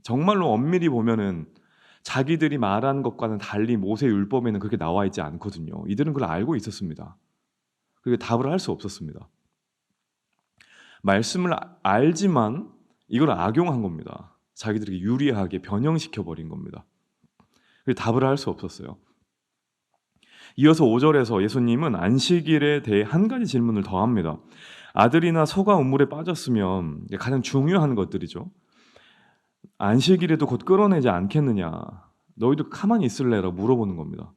정말로 엄밀히 보면은 자기들이 말한 것과는 달리 모세 율법에는 그렇게 나와 있지 않거든요. 이들은 그걸 알고 있었습니다. 그리고 답을 할 수 없었습니다. 말씀을 알지만 이걸 악용한 겁니다. 자기들에게 유리하게 변형시켜 버린 겁니다. 그래서 답을 할 수 없었어요. 이어서 5절에서 예수님은 안식일에 대해 한 가지 질문을 더 합니다. 아들이나 소가 우물에 빠졌으면 가장 중요한 것들이죠. 안식일에도 곧 끌어내지 않겠느냐. 너희도 가만히 있을래라고 물어보는 겁니다.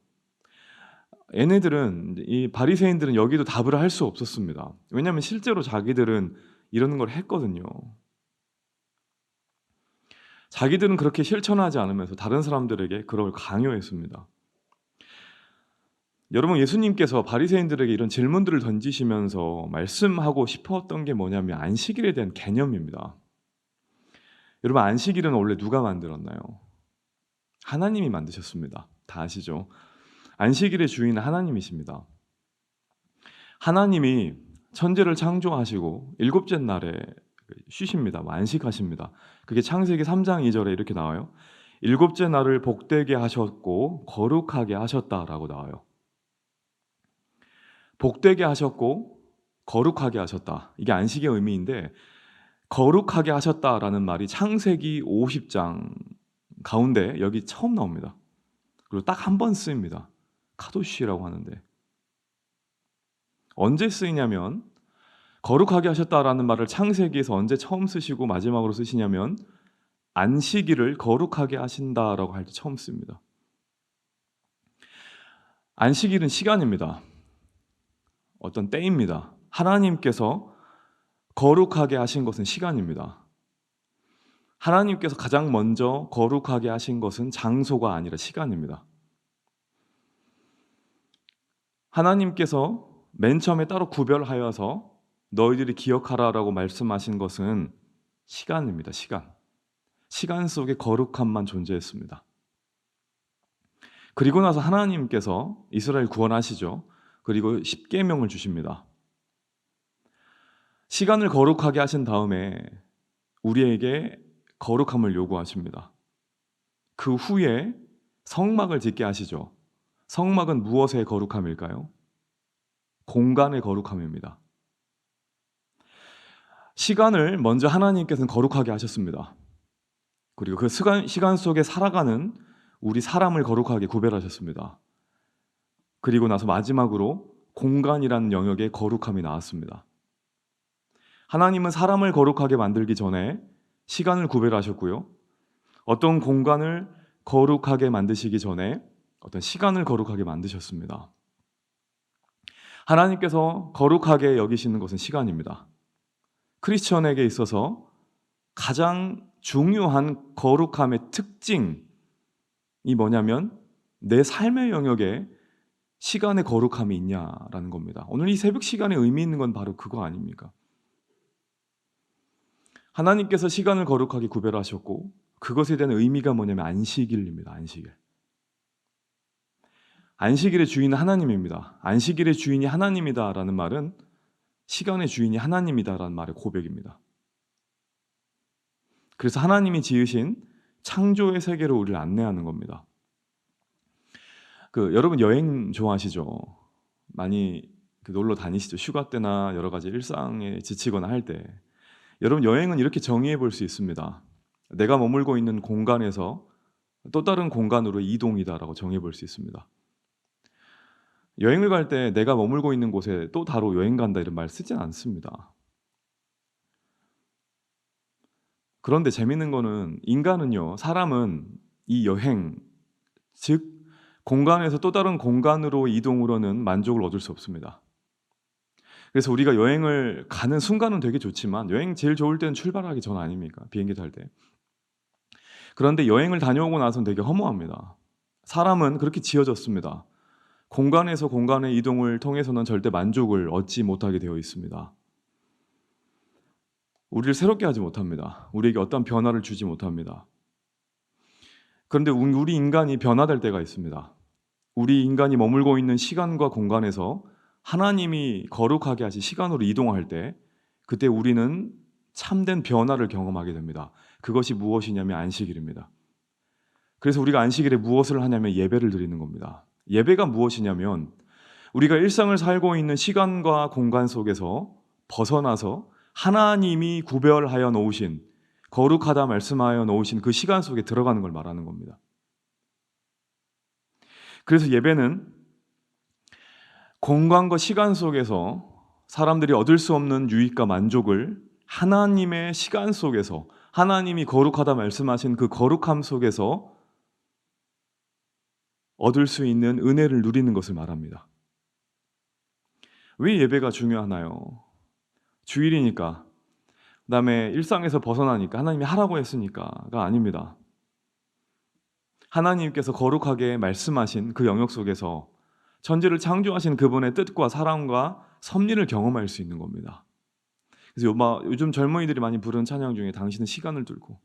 얘네들은 이 바리새인들은 여기도 답을 할 수 없었습니다. 왜냐하면 실제로 자기들은 이런 걸 했거든요. 자기들은 그렇게 실천하지 않으면서 다른 사람들에게 그걸 강요했습니다. 여러분 예수님께서 바리새인들에게 이런 질문들을 던지시면서 말씀하고 싶었던 게 뭐냐면 안식일에 대한 개념입니다. 여러분 안식일은 원래 누가 만들었나요? 하나님이 만드셨습니다. 다 아시죠? 안식일의 주인은 하나님이십니다. 하나님이 천지를 창조하시고 일곱째 날에 쉬십니다. 안식하십니다. 그게 창세기 3장 2절에 이렇게 나와요. 일곱째 날을 복되게 하셨고 거룩하게 하셨다라고 나와요. 복되게 하셨고 거룩하게 하셨다. 이게 안식의 의미인데 거룩하게 하셨다라는 말이 창세기 50장 가운데 여기 처음 나옵니다. 그리고 딱 한 번 쓰입니다. 카도시라고 하는데 언제 쓰이냐면 거룩하게 하셨다라는 말을 창세기에서 언제 처음 쓰시고 마지막으로 쓰시냐면 안식일을 거룩하게 하신다라고 할 때 처음 씁니다. 안식일은 시간입니다. 어떤 때입니다. 하나님께서 거룩하게 하신 것은 시간입니다. 하나님께서 가장 먼저 거룩하게 하신 것은 장소가 아니라 시간입니다. 하나님께서 맨 처음에 따로 구별하여서 너희들이 기억하라라고 말씀하신 것은 시간입니다. 시간 속에 거룩함만 존재했습니다. 그리고 나서 하나님께서 이스라엘 구원하시죠. 그리고 십계명을 주십니다. 시간을 거룩하게 하신 다음에 우리에게 거룩함을 요구하십니다. 그 후에 성막을 짓게 하시죠. 성막은 무엇의 거룩함일까요? 공간의 거룩함입니다. 시간을 먼저 하나님께서는 거룩하게 하셨습니다. 그리고 그 시간 속에 살아가는 우리 사람을 거룩하게 구별하셨습니다. 그리고 나서 마지막으로 공간이라는 영역에 거룩함이 나왔습니다. 하나님은 사람을 거룩하게 만들기 전에 시간을 구별하셨고요. 어떤 공간을 거룩하게 만드시기 전에 어떤 시간을 거룩하게 만드셨습니다. 하나님께서 거룩하게 여기시는 것은 시간입니다. 크리스천에게 있어서 가장 중요한 거룩함의 특징이 뭐냐면 내 삶의 영역에 시간의 거룩함이 있냐라는 겁니다. 오늘 이 새벽 시간에 의미 있는 건 바로 그거 아닙니까? 하나님께서 시간을 거룩하게 구별하셨고 그것에 대한 의미가 뭐냐면 안식일입니다. 안식일의 주인은 하나님입니다. 안식일의 주인이 하나님이다라는 말은 시간의 주인이 하나님이다라는 말의 고백입니다. 그래서 하나님이 지으신 창조의 세계로 우리를 안내하는 겁니다. 여러분 여행 좋아하시죠? 많이 놀러 다니시죠. 휴가 때나 여러 가지 일상에 지치거나 할 때. 여러분 여행은 이렇게 정의해 볼 수 있습니다. 내가 머물고 있는 공간에서 또 다른 공간으로 이동이다라고 정의해 볼 수 있습니다. 여행을 갈 때 내가 머물고 있는 곳에 또 다로 여행 간다 이런 말 쓰진 않습니다. 그런데 재밌는 거는 인간은요, 사람은 이 여행, 즉 공간에서 또 다른 공간으로 이동으로는 만족을 얻을 수 없습니다. 그래서 우리가 여행을 가는 순간은 되게 좋지만 여행 제일 좋을 때는 출발하기 전 아닙니까? 비행기 탈 때. 그런데 여행을 다녀오고 나서는 되게 허무합니다. 사람은 그렇게 지어졌습니다. 공간에서 공간의 이동을 통해서는 절대 만족을 얻지 못하게 되어 있습니다. 우리를 새롭게 하지 못합니다. 우리에게 어떤 변화를 주지 못합니다. 그런데 우리 인간이 변화될 때가 있습니다. 우리 인간이 머물고 있는 시간과 공간에서 하나님이 거룩하게 하신 시간으로 이동할 때 그때 우리는 참된 변화를 경험하게 됩니다. 그것이 무엇이냐면 안식일입니다. 그래서 우리가 안식일에 무엇을 하냐면 예배를 드리는 겁니다. 예배가 무엇이냐면 우리가 일상을 살고 있는 시간과 공간 속에서 벗어나서 하나님이 구별하여 놓으신, 거룩하다 말씀하여 놓으신 그 시간 속에 들어가는 걸 말하는 겁니다. 그래서 예배는 공간과 시간 속에서 사람들이 얻을 수 없는 유익과 만족을 하나님의 시간 속에서, 하나님이 거룩하다 말씀하신 그 거룩함 속에서 얻을 수 있는 은혜를 누리는 것을 말합니다. 왜 예배가 중요하나요? 주일이니까, 그다음에 일상에서 벗어나니까, 하나님이 하라고 했으니까가 아닙니다. 하나님께서 거룩하게 말씀하신 그 영역 속에서 천지를 창조하신 그분의 뜻과 사랑과 섭리를 경험할 수 있는 겁니다. 그래서 요즘 젊은이들이 많이 부르는 찬양 중에 당신은 시간을 들고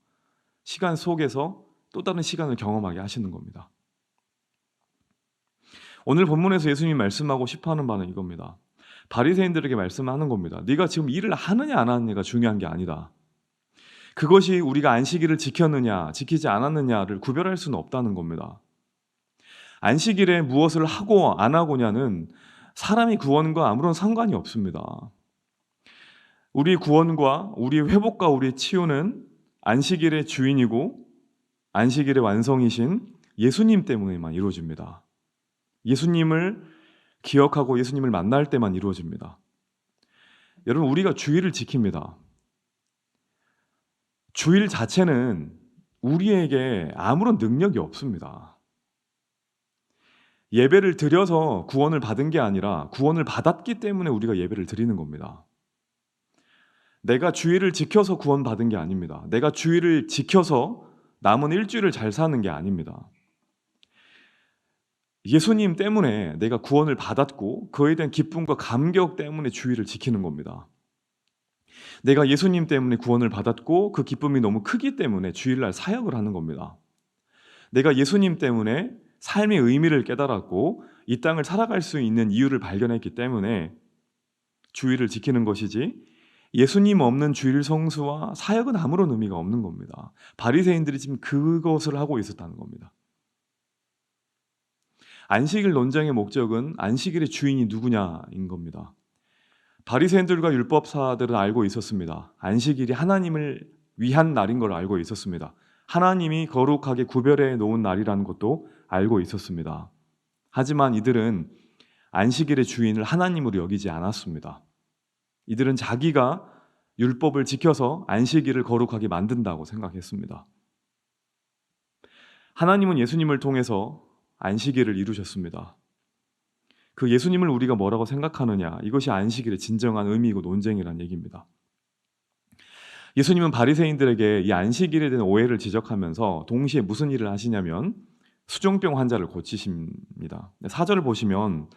시간 속에서 또 다른 시간을 경험하게 하시는 겁니다. 오늘 본문에서 예수님이 말씀하고 싶어하는 바는 이겁니다. 바리새인들에게 말씀하는 겁니다. 네가 지금 일을 하느냐 안 하느냐가 중요한 게 아니다. 그것이 우리가 안식일을 지켰느냐 지키지 않았느냐를 구별할 수는 없다는 겁니다. 안식일에 무엇을 하고 안 하고냐는 사람의 구원과 아무런 상관이 없습니다. 우리 구원과 우리 회복과 우리 치유는 안식일의 주인이고 안식일의 완성이신 예수님 때문에만 이루어집니다. 예수님을 기억하고 예수님을 만날 때만 이루어집니다. 여러분, 우리가 주일을 지킵니다. 주일 자체는 우리에게 아무런 능력이 없습니다. 예배를 드려서 구원을 받은 게 아니라 구원을 받았기 때문에 우리가 예배를 드리는 겁니다. 내가 주일을 지켜서 구원받은 게 아닙니다. 내가 주일을 지켜서 남은 일주일을 잘 사는 게 아닙니다. 예수님 때문에 내가 구원을 받았고 그에 대한 기쁨과 감격 때문에 주일을 지키는 겁니다. 내가 예수님 때문에 구원을 받았고 그 기쁨이 너무 크기 때문에 주일날 사역을 하는 겁니다. 내가 예수님 때문에 삶의 의미를 깨달았고 이 땅을 살아갈 수 있는 이유를 발견했기 때문에 주일을 지키는 것이지, 예수님 없는 주일 성수와 사역은 아무런 의미가 없는 겁니다. 바리새인들이 지금 그것을 하고 있었다는 겁니다. 안식일 논쟁의 목적은 안식일의 주인이 누구냐인 겁니다. 바리새인들과 율법사들은 알고 있었습니다. 안식일이 하나님을 위한 날인 걸 알고 있었습니다. 하나님이 거룩하게 구별해 놓은 날이라는 것도 알고 있었습니다. 하지만 이들은 안식일의 주인을 하나님으로 여기지 않았습니다. 이들은 자기가 율법을 지켜서 안식일을 거룩하게 만든다고 생각했습니다. 하나님은 예수님을 통해서 안식일을 이루셨습니다. 그 예수님을 우리가 뭐라고 생각하느냐, 이것이 안식일의 진정한 의미이고 논쟁이라는 얘기입니다. 예수님은 바리새인들에게 이 안식일에 대한 오해를 지적하면서 동시에 무슨 일을 하시냐면 수종병 환자를 고치십니다. 4절을 보시면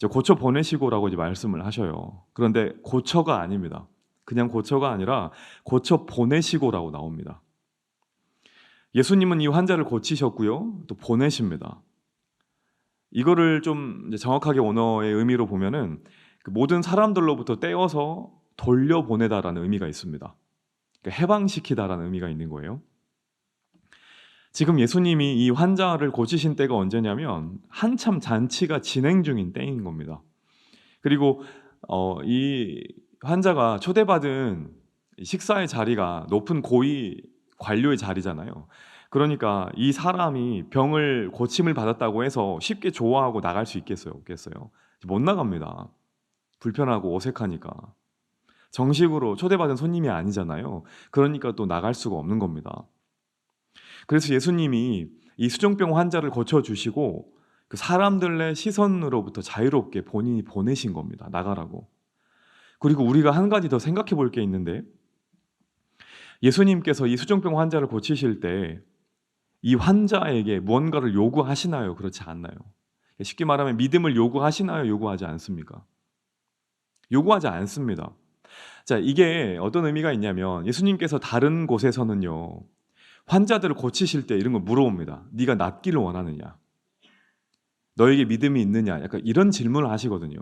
고쳐 보내시고라고 이제 말씀을 하셔요. 그런데 고쳐가 아닙니다. 그냥 고쳐가 아니라 고쳐 보내시고라고 나옵니다. 예수님은 이 환자를 고치셨고요, 또 보내십니다. 이거를 좀 정확하게 언어의 의미로 보면은 모든 사람들로부터 떼어서 돌려보내다라는 의미가 있습니다. 그러니까 해방시키다라는 의미가 있는 거예요. 지금 예수님이 이 환자를 고치신 때가 언제냐면 한참 잔치가 진행 중인 때인 겁니다. 그리고 이 환자가 초대받은 식사의 자리가 높은 고위 관료의 자리잖아요. 그러니까 이 사람이 병을 고침을 받았다고 해서 쉽게 좋아하고 나갈 수 있겠어요? 없겠어요? 못 나갑니다. 불편하고 어색하니까. 정식으로 초대받은 손님이 아니잖아요. 그러니까 또 나갈 수가 없는 겁니다. 그래서 예수님이 이 수종병 환자를 고쳐주시고 그 사람들의 시선으로부터 자유롭게 본인이 보내신 겁니다. 나가라고. 그리고 우리가 한 가지 더 생각해 볼 게 있는데, 예수님께서 이 수종병 환자를 고치실 때 이 환자에게 무언가를 요구하시나요? 그렇지 않나요? 쉽게 말하면 믿음을 요구하시나요? 요구하지 않습니까? 요구하지 않습니다. 자, 이게 어떤 의미가 있냐면, 예수님께서 다른 곳에서는요, 환자들을 고치실 때 이런 걸 물어봅니다. 네가 낫기를 원하느냐? 너에게 믿음이 있느냐? 약간 이런 질문을 하시거든요.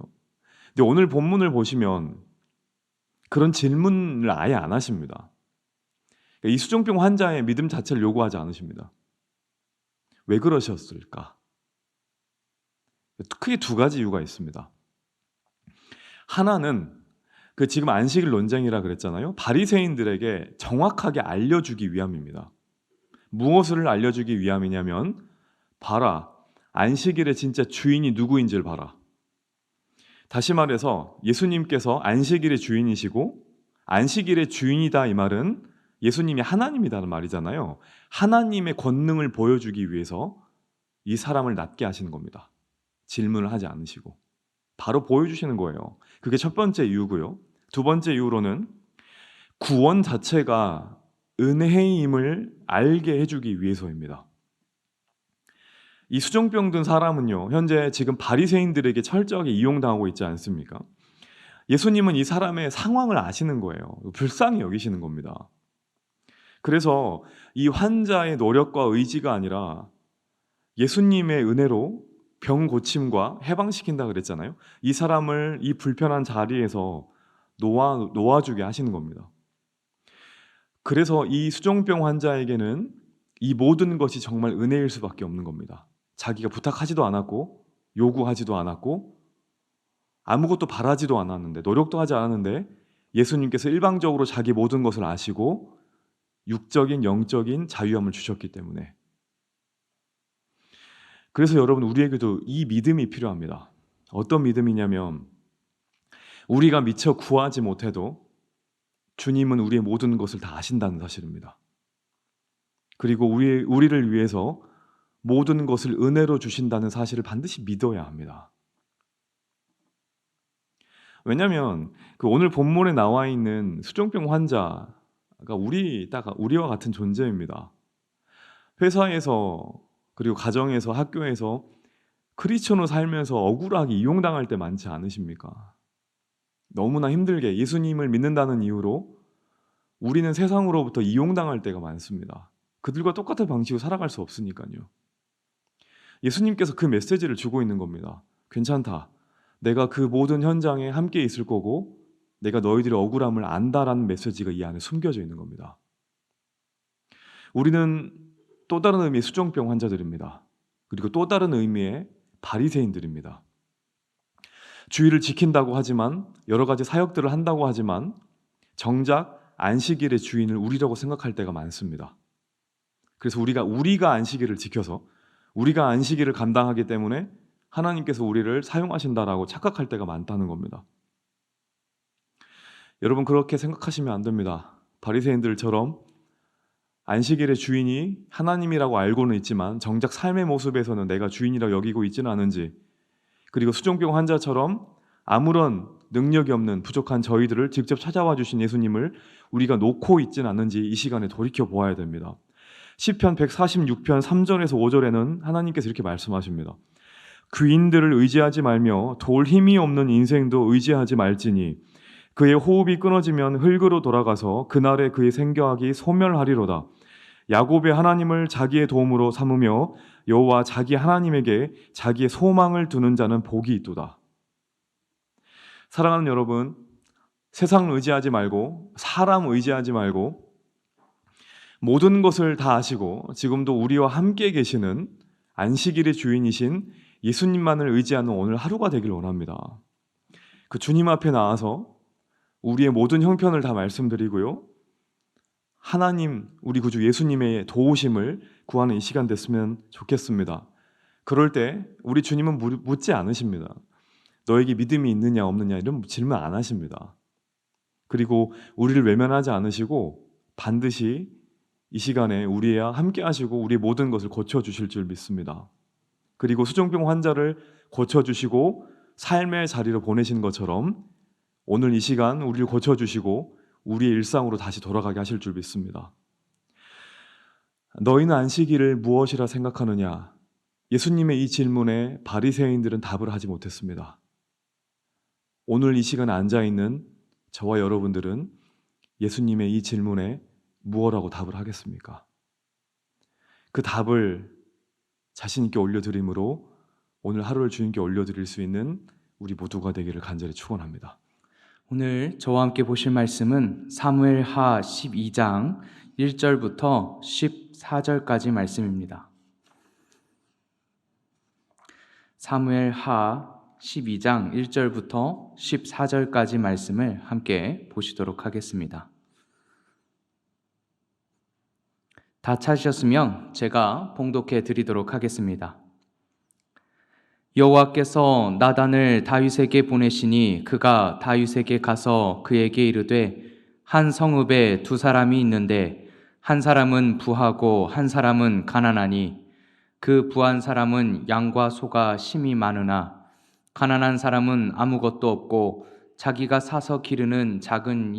근데 오늘 본문을 보시면 그런 질문을 아예 안 하십니다. 이 수종병 환자의 믿음 자체를 요구하지 않으십니다. 왜 그러셨을까? 크게 두 가지 이유가 있습니다. 하나는 그 지금 안식일 논쟁이라 그랬잖아요. 바리새인들에게 정확하게 알려주기 위함입니다. 무엇을 알려주기 위함이냐면, 봐라, 안식일의 진짜 주인이 누구인지를 봐라. 다시 말해서 예수님께서 안식일의 주인이시고 안식일의 주인이다, 이 말은 예수님이 하나님이라는 말이잖아요. 하나님의 권능을 보여주기 위해서 이 사람을 낫게 하시는 겁니다. 질문을 하지 않으시고 바로 보여주시는 거예요. 그게 첫 번째 이유고요. 두 번째 이유로는 구원 자체가 은혜임을 알게 해주기 위해서입니다. 이 수종병 든 사람은요, 현재 지금 바리새인들에게 철저하게 이용당하고 있지 않습니까? 예수님은 이 사람의 상황을 아시는 거예요. 불쌍히 여기시는 겁니다. 그래서 이 환자의 노력과 의지가 아니라 예수님의 은혜로 병 고침과 해방시킨다 그랬잖아요. 이 사람을 이 불편한 자리에서 놓아주게 하시는 겁니다. 그래서 이 수종병 환자에게는 이 모든 것이 정말 은혜일 수밖에 없는 겁니다. 자기가 부탁하지도 않았고 요구하지도 않았고 아무것도 바라지도 않았는데, 노력도 하지 않았는데 예수님께서 일방적으로 자기 모든 것을 아시고 육적인 영적인 자유함을 주셨기 때문에. 그래서 여러분, 우리에게도 이 믿음이 필요합니다. 어떤 믿음이냐면, 우리가 미처 구하지 못해도 주님은 우리의 모든 것을 다 아신다는 사실입니다. 그리고 우리를 위해서 모든 것을 은혜로 주신다는 사실을 반드시 믿어야 합니다. 왜냐하면 그 오늘 본문에 나와 있는 수종병 환자가 우리와 같은 존재입니다. 회사에서, 그리고 가정에서, 학교에서 크리스천으로 살면서 억울하게 이용당할 때 많지 않으십니까? 너무나 힘들게 예수님을 믿는다는 이유로 우리는 세상으로부터 이용당할 때가 많습니다. 그들과 똑같은 방식으로 살아갈 수 없으니까요. 예수님께서 그 메시지를 주고 있는 겁니다. 괜찮다. 내가 그 모든 현장에 함께 있을 거고 내가 너희들의 억울함을 안다라는 메시지가 이 안에 숨겨져 있는 겁니다. 우리는 또 다른 의미의 수종병 환자들입니다. 그리고 또 다른 의미의 바리새인들입니다. 주의를 지킨다고 하지만, 여러 가지 사역들을 한다고 하지만 정작 안식일의 주인을 우리라고 생각할 때가 많습니다. 그래서 우리가 안식일을 지켜서 우리가 안식일을 감당하기 때문에 하나님께서 우리를 사용하신다라고 착각할 때가 많다는 겁니다. 여러분, 그렇게 생각하시면 안 됩니다. 바리새인들처럼 안식일의 주인이 하나님이라고 알고는 있지만 정작 삶의 모습에서는 내가 주인이라고 여기고 있지는 않은지, 그리고 수종병 환자처럼 아무런 능력이 없는 부족한 저희들을 직접 찾아와 주신 예수님을 우리가 놓고 있지는 않는지 이 시간에 돌이켜 보아야 됩니다. 시편 146편 3절에서 5절에는 하나님께서 이렇게 말씀하십니다. 귀인들을 의지하지 말며 돌 힘이 없는 인생도 의지하지 말지니 그의 호흡이 끊어지면 흙으로 돌아가서 그날에 그의 생겨하기 소멸하리로다. 야곱의 하나님을 자기의 도움으로 삼으며 여호와 자기 하나님에게 자기의 소망을 두는 자는 복이 있도다. 사랑하는 여러분, 세상을 의지하지 말고 사람 의지하지 말고 모든 것을 다 아시고 지금도 우리와 함께 계시는 안식일의 주인이신 예수님만을 의지하는 오늘 하루가 되길 원합니다. 그 주님 앞에 나와서 우리의 모든 형편을 다 말씀드리고요. 하나님, 우리 구주 예수님의 도우심을 구하는 이 시간 됐으면 좋겠습니다. 그럴 때 우리 주님은 묻지 않으십니다. 너에게 믿음이 있느냐 없느냐 이런 질문 안 하십니다. 그리고 우리를 외면하지 않으시고 반드시 이 시간에 우리와 함께 하시고 우리의 모든 것을 고쳐주실 줄 믿습니다. 그리고 수종병 환자를 고쳐주시고 삶의 자리로 보내신 것처럼 오늘 이 시간 우리를 고쳐주시고 우리의 일상으로 다시 돌아가게 하실 줄 믿습니다. 너희는 안식일을 무엇이라 생각하느냐? 예수님의 이 질문에 바리새인들은 답을 하지 못했습니다. 오늘 이 시간에 앉아있는 저와 여러분들은 예수님의 이 질문에 무엇라고 답을 하겠습니까? 그 답을 자신 있게 올려드림으로 오늘 하루를 주님께 올려드릴 수 있는 우리 모두가 되기를 간절히 축원합니다. 오늘 저와 함께 보실 말씀은 사무엘하 12장 1절부터 14절까지 말씀입니다. 사무엘하 12장 1절부터 14절까지 말씀을 함께 보시도록 하겠습니다. 다 찾으셨으면 제가 봉독해 드리도록 하겠습니다. 여호와께서 나단을 다윗에게 보내시니 그가 다윗에게 가서 그에게 이르되 한 성읍에 두 사람이 있는데 한 사람은 부하고 한 사람은 가난하니 그 부한 사람은 양과 소가 심히 많으나 가난한 사람은 아무것도 없고 자기가 사서 기르는 작은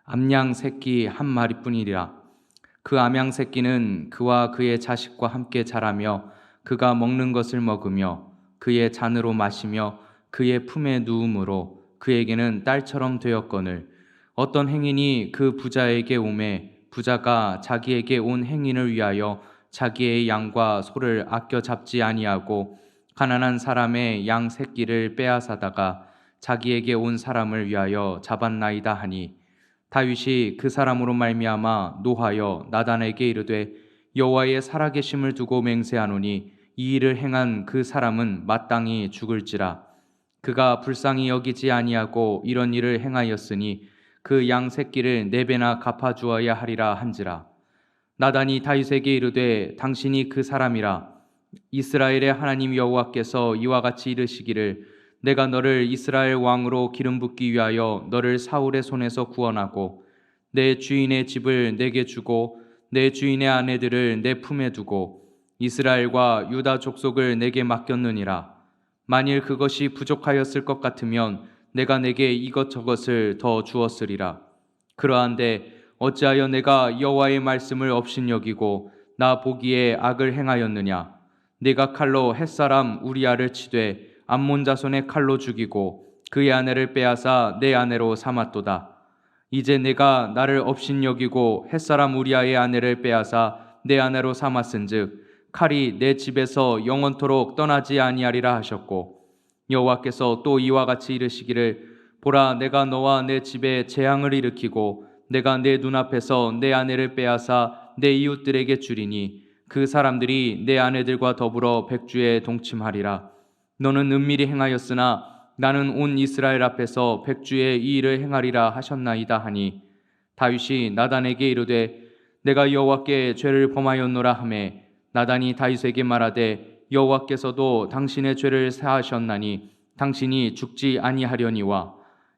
암양 새끼 한 마리뿐이라. 그 암양 새끼는 그와 그의 자식과 함께 자라며 그가 먹는 것을 먹으며 그의 잔으로 마시며 그의 품에 누움으로 그에게는 딸처럼 되었거늘 어떤 행인이 그 부자에게 오매 부자가 자기에게 온 행인을 위하여 자기의 양과 소를 아껴 잡지 아니하고 가난한 사람의 양 새끼를 빼앗아다가 자기에게 온 사람을 위하여 잡았나이다 하니 다윗이 그 사람으로 말미암아 노하여 나단에게 이르되 여호와의 살아계심을 두고 맹세하노니 이 일을 행한 그 사람은 마땅히 죽을지라. 그가 불쌍히 여기지 아니하고 이런 일을 행하였으니 그 양 새끼를 4배나 갚아주어야 하리라 한지라. 나단이 다윗에게 이르되 당신이 그 사람이라. 이스라엘의 하나님 여호와께서 이와 같이 이르시기를 내가 너를 이스라엘 왕으로 기름 붓기 위하여 너를 사울의 손에서 구원하고 내 주인의 집을 내게 주고 내 주인의 아내들을 내 품에 두고 이스라엘과 유다 족속을 내게 맡겼느니라. 만일 그것이 부족하였을 것 같으면 내가 내게 이것저것을 더 주었으리라. 그러한데 어찌하여 내가 여호와의 말씀을 업신여기고 나 보기에 악을 행하였느냐? 내가 칼로 햇사람 우리아를 치되 암몬 자손의 칼로 죽이고 그의 아내를 빼앗아 내 아내로 삼았도다. 이제 내가 나를 업신여기고 햇사람 우리아의 아내를 빼앗아 내 아내로 삼았은즉 칼이 내 집에서 영원토록 떠나지 아니하리라 하셨고 여호와께서 또 이와 같이 이르시기를 보라 내가 너와 내 집에 재앙을 일으키고 내가 내 눈앞에서 내 아내를 빼앗아 내 이웃들에게 주리니 그 사람들이 내 아내들과 더불어 백주에 동침하리라. 너는 은밀히 행하였으나 나는 온 이스라엘 앞에서 백주에 이 일을 행하리라 하셨나이다 하니 다윗이 나단에게 이르되 내가 여호와께 죄를 범하였노라 하매 나단이 다윗에게 말하되 여호와께서도 당신의 죄를 사하셨나니 당신이 죽지 아니하려니와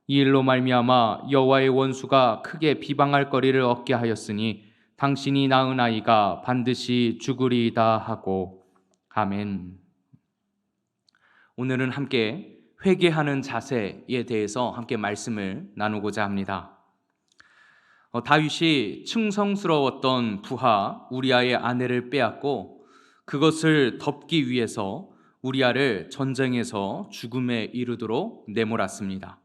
이 일로 말미암아 여호와의 원수가 크게 비방할 거리를 얻게 하였으니 당신이 낳은 아이가 반드시 죽으리이다 하고 아멘. 오늘은 함께 회개하는 자세에 대해서 함께 말씀을 나누고자 합니다. 다윗이 충성스러웠던 부하 우리아의 아내를 빼앗고 그것을 덮기 위해서 우리아를 전쟁에서 죽음에 이르도록 내몰았습니다.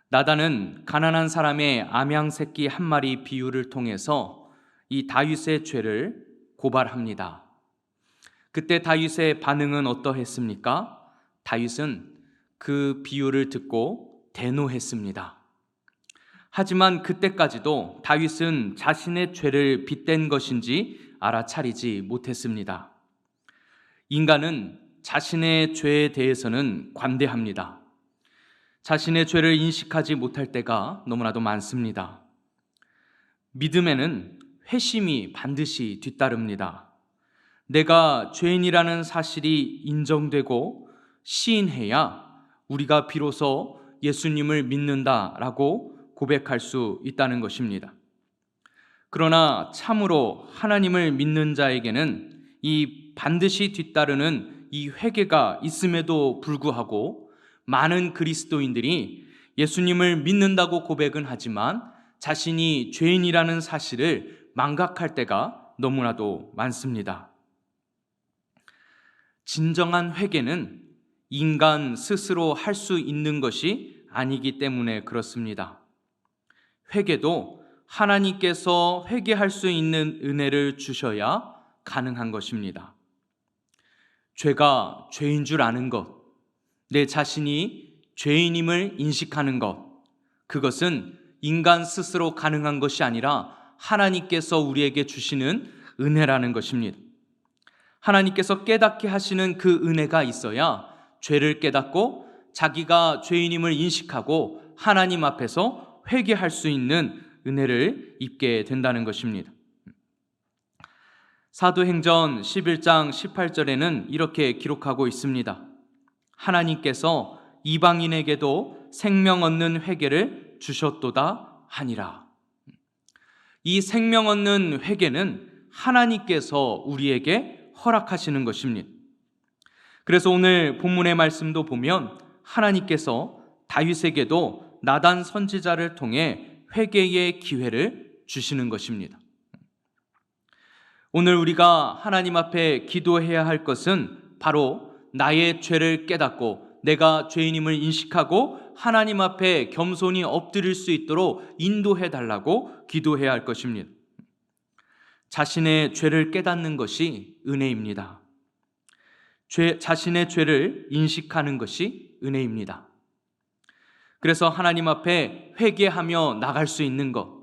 나단은 가난한 사람의 암양 새끼 한 마리 비유를 통해서 이 다윗의 죄를 고발합니다. 그때 다윗의 반응은 어떠했습니까? 다윗은 그 비유를 듣고 대노했습니다. 하지만 그때까지도 다윗은 자신의 죄를 빗댄 것인지 알아차리지 못했습니다. 인간은 자신의 죄에 대해서는 관대합니다. 자신의 죄를 인식하지 못할 때가 너무나도 많습니다. 믿음에는 회심이 반드시 뒤따릅니다. 내가 죄인이라는 사실이 인정되고 시인해야 우리가 비로소 예수님을 믿는다라고 고백할 수 있다는 것입니다. 그러나 참으로 하나님을 믿는 자에게는 이 반드시 뒤따르는 이 회개가 있음에도 불구하고 많은 그리스도인들이 예수님을 믿는다고 고백은 하지만 자신이 죄인이라는 사실을 망각할 때가 너무나도 많습니다. 진정한 회개는 인간 스스로 할 수 있는 것이 아니기 때문에 그렇습니다. 회개도 하나님께서 회개할 수 있는 은혜를 주셔야 가능한 것입니다. 죄가 죄인 줄 아는 것, 내 자신이 죄인임을 인식하는 것, 그것은 인간 스스로 가능한 것이 아니라 하나님께서 우리에게 주시는 은혜라는 것입니다. 하나님께서 깨닫게 하시는 그 은혜가 있어야 죄를 깨닫고 자기가 죄인임을 인식하고 하나님 앞에서 회개할 수 있는 은혜를 입게 된다는 것입니다. 사도행전 11장 18절에는 이렇게 기록하고 있습니다. 하나님께서 이방인에게도 생명 얻는 회개를 주셨도다 하니라. 이 생명 얻는 회개는 하나님께서 우리에게 허락하시는 것입니다. 그래서 오늘 본문의 말씀도 보면 하나님께서 다윗에게도 나단 선지자를 통해 회개의 기회를 주시는 것입니다. 오늘 우리가 하나님 앞에 기도해야 할 것은 바로 나의 죄를 깨닫고 내가 죄인임을 인식하고 하나님 앞에 겸손히 엎드릴 수 있도록 인도해 달라고 기도해야 할 것입니다. 자신의 죄를 깨닫는 것이 은혜입니다. 자신의 죄를 인식하는 것이 은혜입니다. 그래서 하나님 앞에 회개하며 나갈 수 있는 것,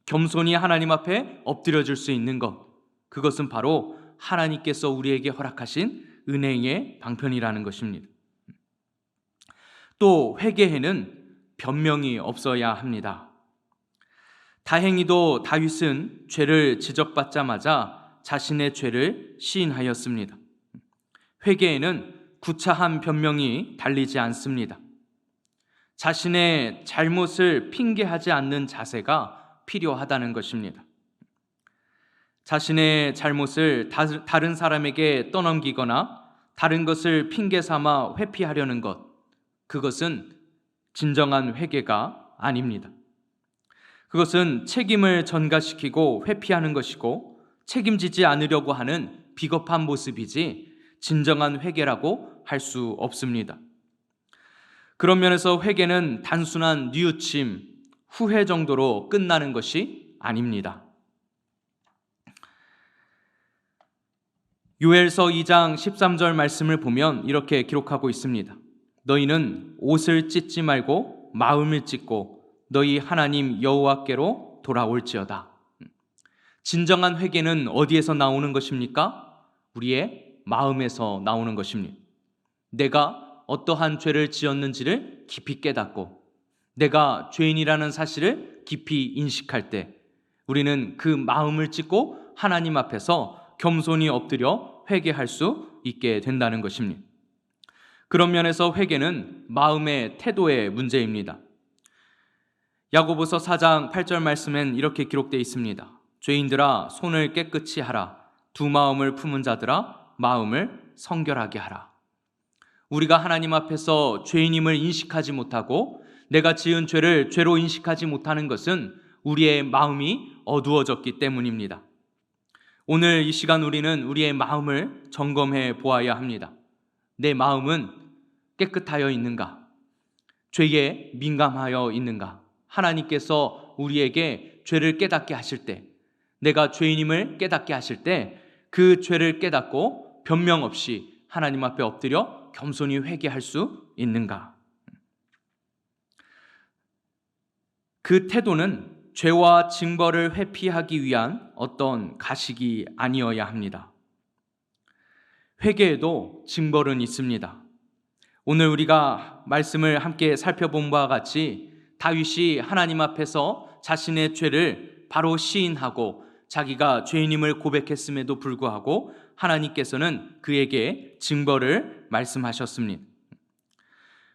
겸손히 하나님 앞에 엎드려줄 수 있는 것, 그것은 바로 하나님께서 우리에게 허락하신 은혜의 방편이라는 것입니다. 또 회개에는 변명이 없어야 합니다. 다행히도 다윗은 죄를 지적받자마자 자신의 죄를 시인하였습니다. 회개에는 구차한 변명이 달리지 않습니다. 자신의 잘못을 핑계하지 않는 자세가 필요하다는 것입니다. 자신의 잘못을 다른 사람에게 떠넘기거나 다른 것을 핑계 삼아 회피하려는 것, 그것은 진정한 회개가 아닙니다. 그것은 책임을 전가시키고 회피하는 것이고 책임지지 않으려고 하는 비겁한 모습이지 진정한 회개라고 할 수 없습니다. 그런 면에서 회개는 단순한 뉘우침, 후회 정도로 끝나는 것이 아닙니다. 요엘서 2장 13절 말씀을 보면 이렇게 기록하고 있습니다. 너희는 옷을 찢지 말고 마음을 찢고 너희 하나님 여호와께로 돌아올지어다. 진정한 회개는 어디에서 나오는 것입니까? 우리의 마음에서 나오는 것입니다. 내가 어떠한 죄를 지었는지를 깊이 깨닫고 내가 죄인이라는 사실을 깊이 인식할 때 우리는 그 마음을 찢고 하나님 앞에서 겸손히 엎드려 회개할 수 있게 된다는 것입니다. 그런 면에서 회개는 마음의 태도의 문제입니다. 야고보서 4장 8절 말씀엔 이렇게 기록되어 있습니다. 죄인들아 손을 깨끗이 하라. 두 마음을 품은 자들아 마음을 성결하게 하라. 우리가 하나님 앞에서 죄인임을 인식하지 못하고 내가 지은 죄를 죄로 인식하지 못하는 것은 우리의 마음이 어두워졌기 때문입니다. 오늘 이 시간 우리는 우리의 마음을 점검해 보아야 합니다. 내 마음은 깨끗하여 있는가? 죄에 민감하여 있는가? 하나님께서 우리에게 죄를 깨닫게 하실 때, 내가 죄인임을 깨닫게 하실 때 그 죄를 깨닫고 변명 없이 하나님 앞에 엎드려 겸손히 회개할 수 있는가? 그 태도는 죄와 징벌을 회피하기 위한 어떤 가식이 아니어야 합니다. 회개에도 징벌은 있습니다. 오늘 우리가 말씀을 함께 살펴본 바와 같이 다윗이 하나님 앞에서 자신의 죄를 바로 시인하고 자기가 죄인임을 고백했음에도 불구하고 하나님께서는 그에게 증거를 말씀하셨습니다.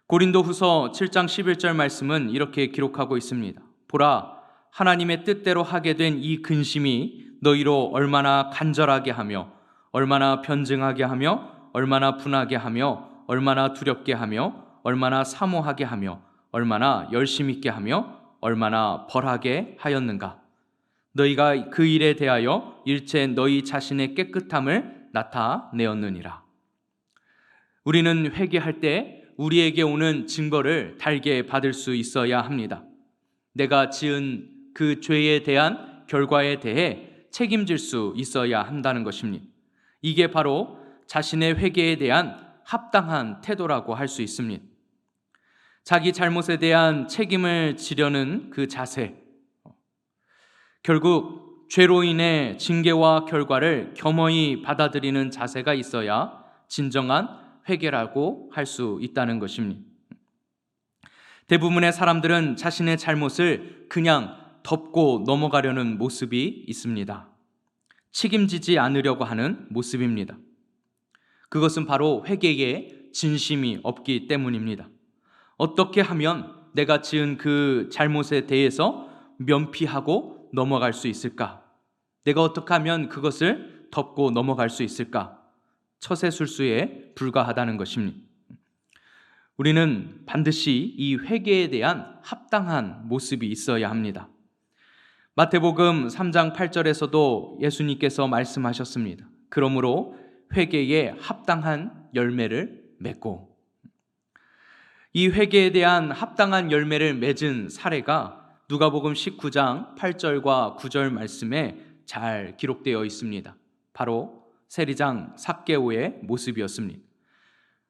고린도후서 7장 11절 말씀은 이렇게 기록하고 있습니다. 보라, 하나님의 뜻대로 하게 된 이 근심이 너희로 얼마나 간절하게 하며 얼마나 변증하게 하며 얼마나 분하게 하며 얼마나 두렵게 하며 얼마나 사모하게 하며 얼마나 열심 있게 하며 얼마나 벌하게 하였는가. 너희가 그 일에 대하여 일체 너희 자신의 깨끗함을 나타내었느니라. 우리는 회개할 때 우리에게 오는 증거를 달게 받을 수 있어야 합니다. 내가 지은 그 죄에 대한 결과에 대해 책임질 수 있어야 한다는 것입니다. 이게 바로 자신의 회개에 대한 합당한 태도라고 할 수 있습니다. 자기 잘못에 대한 책임을 지려는 그 자세, 결국 죄로 인해 징계와 결과를 겸허히 받아들이는 자세가 있어야 진정한 회개라고 할 수 있다는 것입니다. 대부분의 사람들은 자신의 잘못을 그냥 덮고 넘어가려는 모습이 있습니다. 책임지지 않으려고 하는 모습입니다. 그것은 바로 회개에 진심이 없기 때문입니다. 어떻게 하면 내가 지은 그 잘못에 대해서 면피하고 넘어갈 수 있을까? 내가 어떻게 하면 그것을 덮고 넘어갈 수 있을까? 처세술수에 불과하다는 것입니다. 우리는 반드시 이 회개에 대한 합당한 모습이 있어야 합니다. 마태복음 3장 8절에서도 예수님께서 말씀하셨습니다. 그러므로 회개에 합당한 열매를 맺고, 이 회개에 대한 합당한 열매를 맺은 사례가 누가복음 19장 8절과 9절 말씀에 잘 기록되어 있습니다. 바로 세리장 삭개오의 모습이었습니다.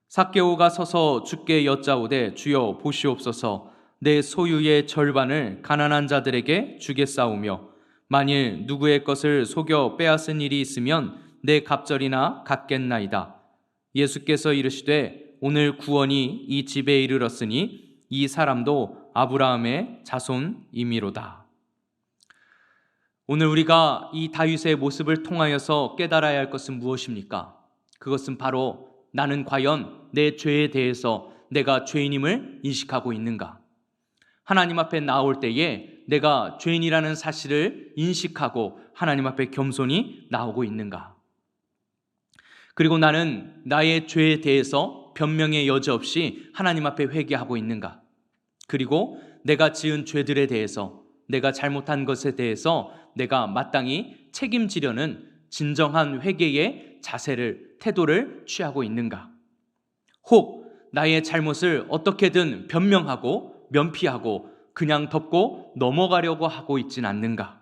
삭개오가 서서 주께 여짜오되 주여 보시옵소서, 내 소유의 절반을 가난한 자들에게 주겠사오며 만일 누구의 것을 속여 빼앗은 일이 있으면 내 갑절이나 갚겠나이다. 예수께서 이르시되 오늘 구원이 이 집에 이르렀으니 이 사람도 아브라함의 자손이미로다. 오늘 우리가 이 다윗의 모습을 통하여서 깨달아야 할 것은 무엇입니까? 그것은 바로 나는 과연 내 죄에 대해서 내가 죄인임을 인식하고 있는가? 하나님 앞에 나올 때에 내가 죄인이라는 사실을 인식하고 하나님 앞에 겸손히 나오고 있는가? 그리고 나는 나의 죄에 대해서 변명의 여지 없이 하나님 앞에 회개하고 있는가? 그리고 내가 지은 죄들에 대해서, 내가 잘못한 것에 대해서 내가 마땅히 책임지려는 진정한 회개의 자세를, 태도를 취하고 있는가? 혹 나의 잘못을 어떻게든 변명하고 면피하고 그냥 덮고 넘어가려고 하고 있진 않는가?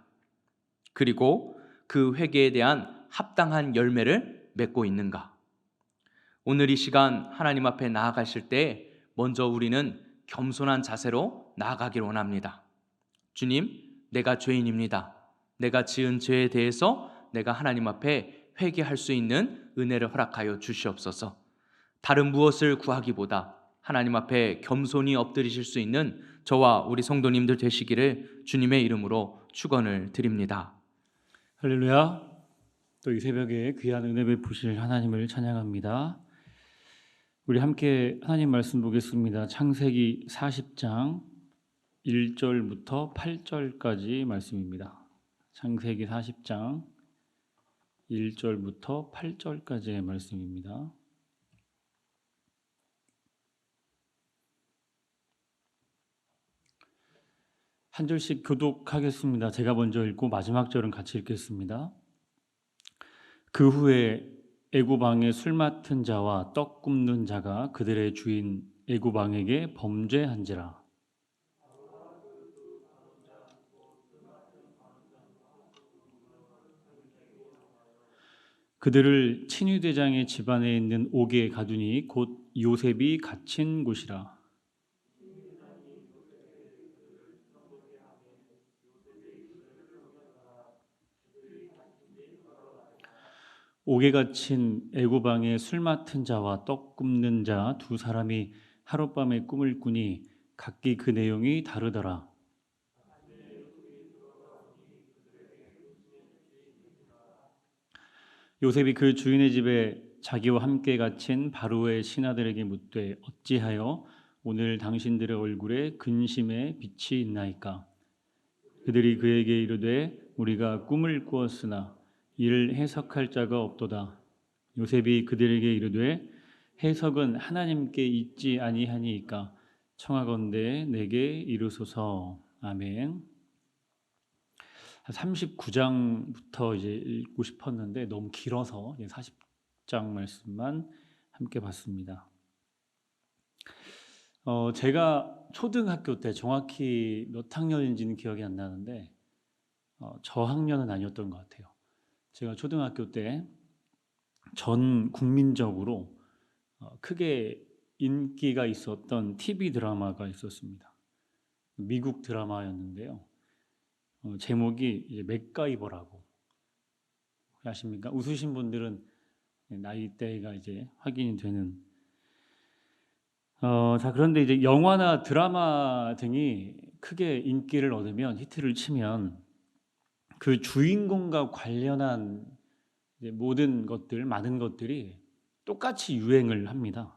그리고 그 회개에 대한 합당한 열매를 맺고 있는가? 오늘 이 시간 하나님 앞에 나아가실 때 먼저 우리는 겸손한 자세로 나아가길 원합니다. 주님, 내가 죄인입니다. 내가 지은 죄에 대해서 내가 하나님 앞에 회개할 수 있는 은혜를 허락하여 주시옵소서. 다른 무엇을 구하기보다 하나님 앞에 겸손히 엎드리실 수 있는 저와 우리 성도님들 되시기를 주님의 이름으로 축원을 드립니다. 할렐루야. 또 이 새벽에 귀한 은혜 베푸실 하나님을 찬양합니다. 우리 함께 하나님 말씀 보겠습니다. 창세기 40장 1절부터 8절까지 말씀입니다. 창세기 40장 1절부터 8절까지의 말씀입니다. 한 절씩 교독하겠습니다. 제가 먼저 읽고 마지막 절은 같이 읽겠습니다. 그 후에 애굽 왕의 술 맡은 자와 떡 굽는 자가 그들의 주인 애굽 왕에게 범죄한지라. 그들을 친위대장의 집안에 있는 옥에 가두니 곧 요셉이 갇힌 곳이라. 옥에 갇힌 애굽 왕의 술 맡은 자와 떡 굽는 자 두 사람이 하룻밤에 꿈을 꾸니 각기 그 내용이 다르더라. 요셉이 그 주인의 집에 자기와 함께 갇힌 바로의 신하들에게 묻되 어찌하여 오늘 당신들의 얼굴에 근심의 빛이 있나이까? 그들이 그에게 이르되 우리가 꿈을 꾸었으나 이를 해석할 자가 없도다. 요셉이 그들에게 이르되 해석은 하나님께 있지 아니하니이까 청하건대 내게 이르소서. 아멘. 39장부터 이제 읽고 싶었는데 너무 길어서 40장 말씀만 함께 봤습니다. 제가 초등학교 때 정확히 몇 학년인지는 기억이 안 나는데 저학년은 아니었던 것 같아요. 제가 초등학교 때 전 국민적으로 크게 인기가 있었던 TV 드라마가 있었습니다. 미국 드라마였는데요. 제목이 이제 맥가이버라고 아십니까? 웃으신 분들은 나이대가 이제 확인이 되는. 자, 그런데 이제 영화나 드라마 등이 크게 인기를 얻으면 히트를 치면 그 주인공과 관련한 이제 모든 것들, 많은 것들이 똑같이 유행을 합니다.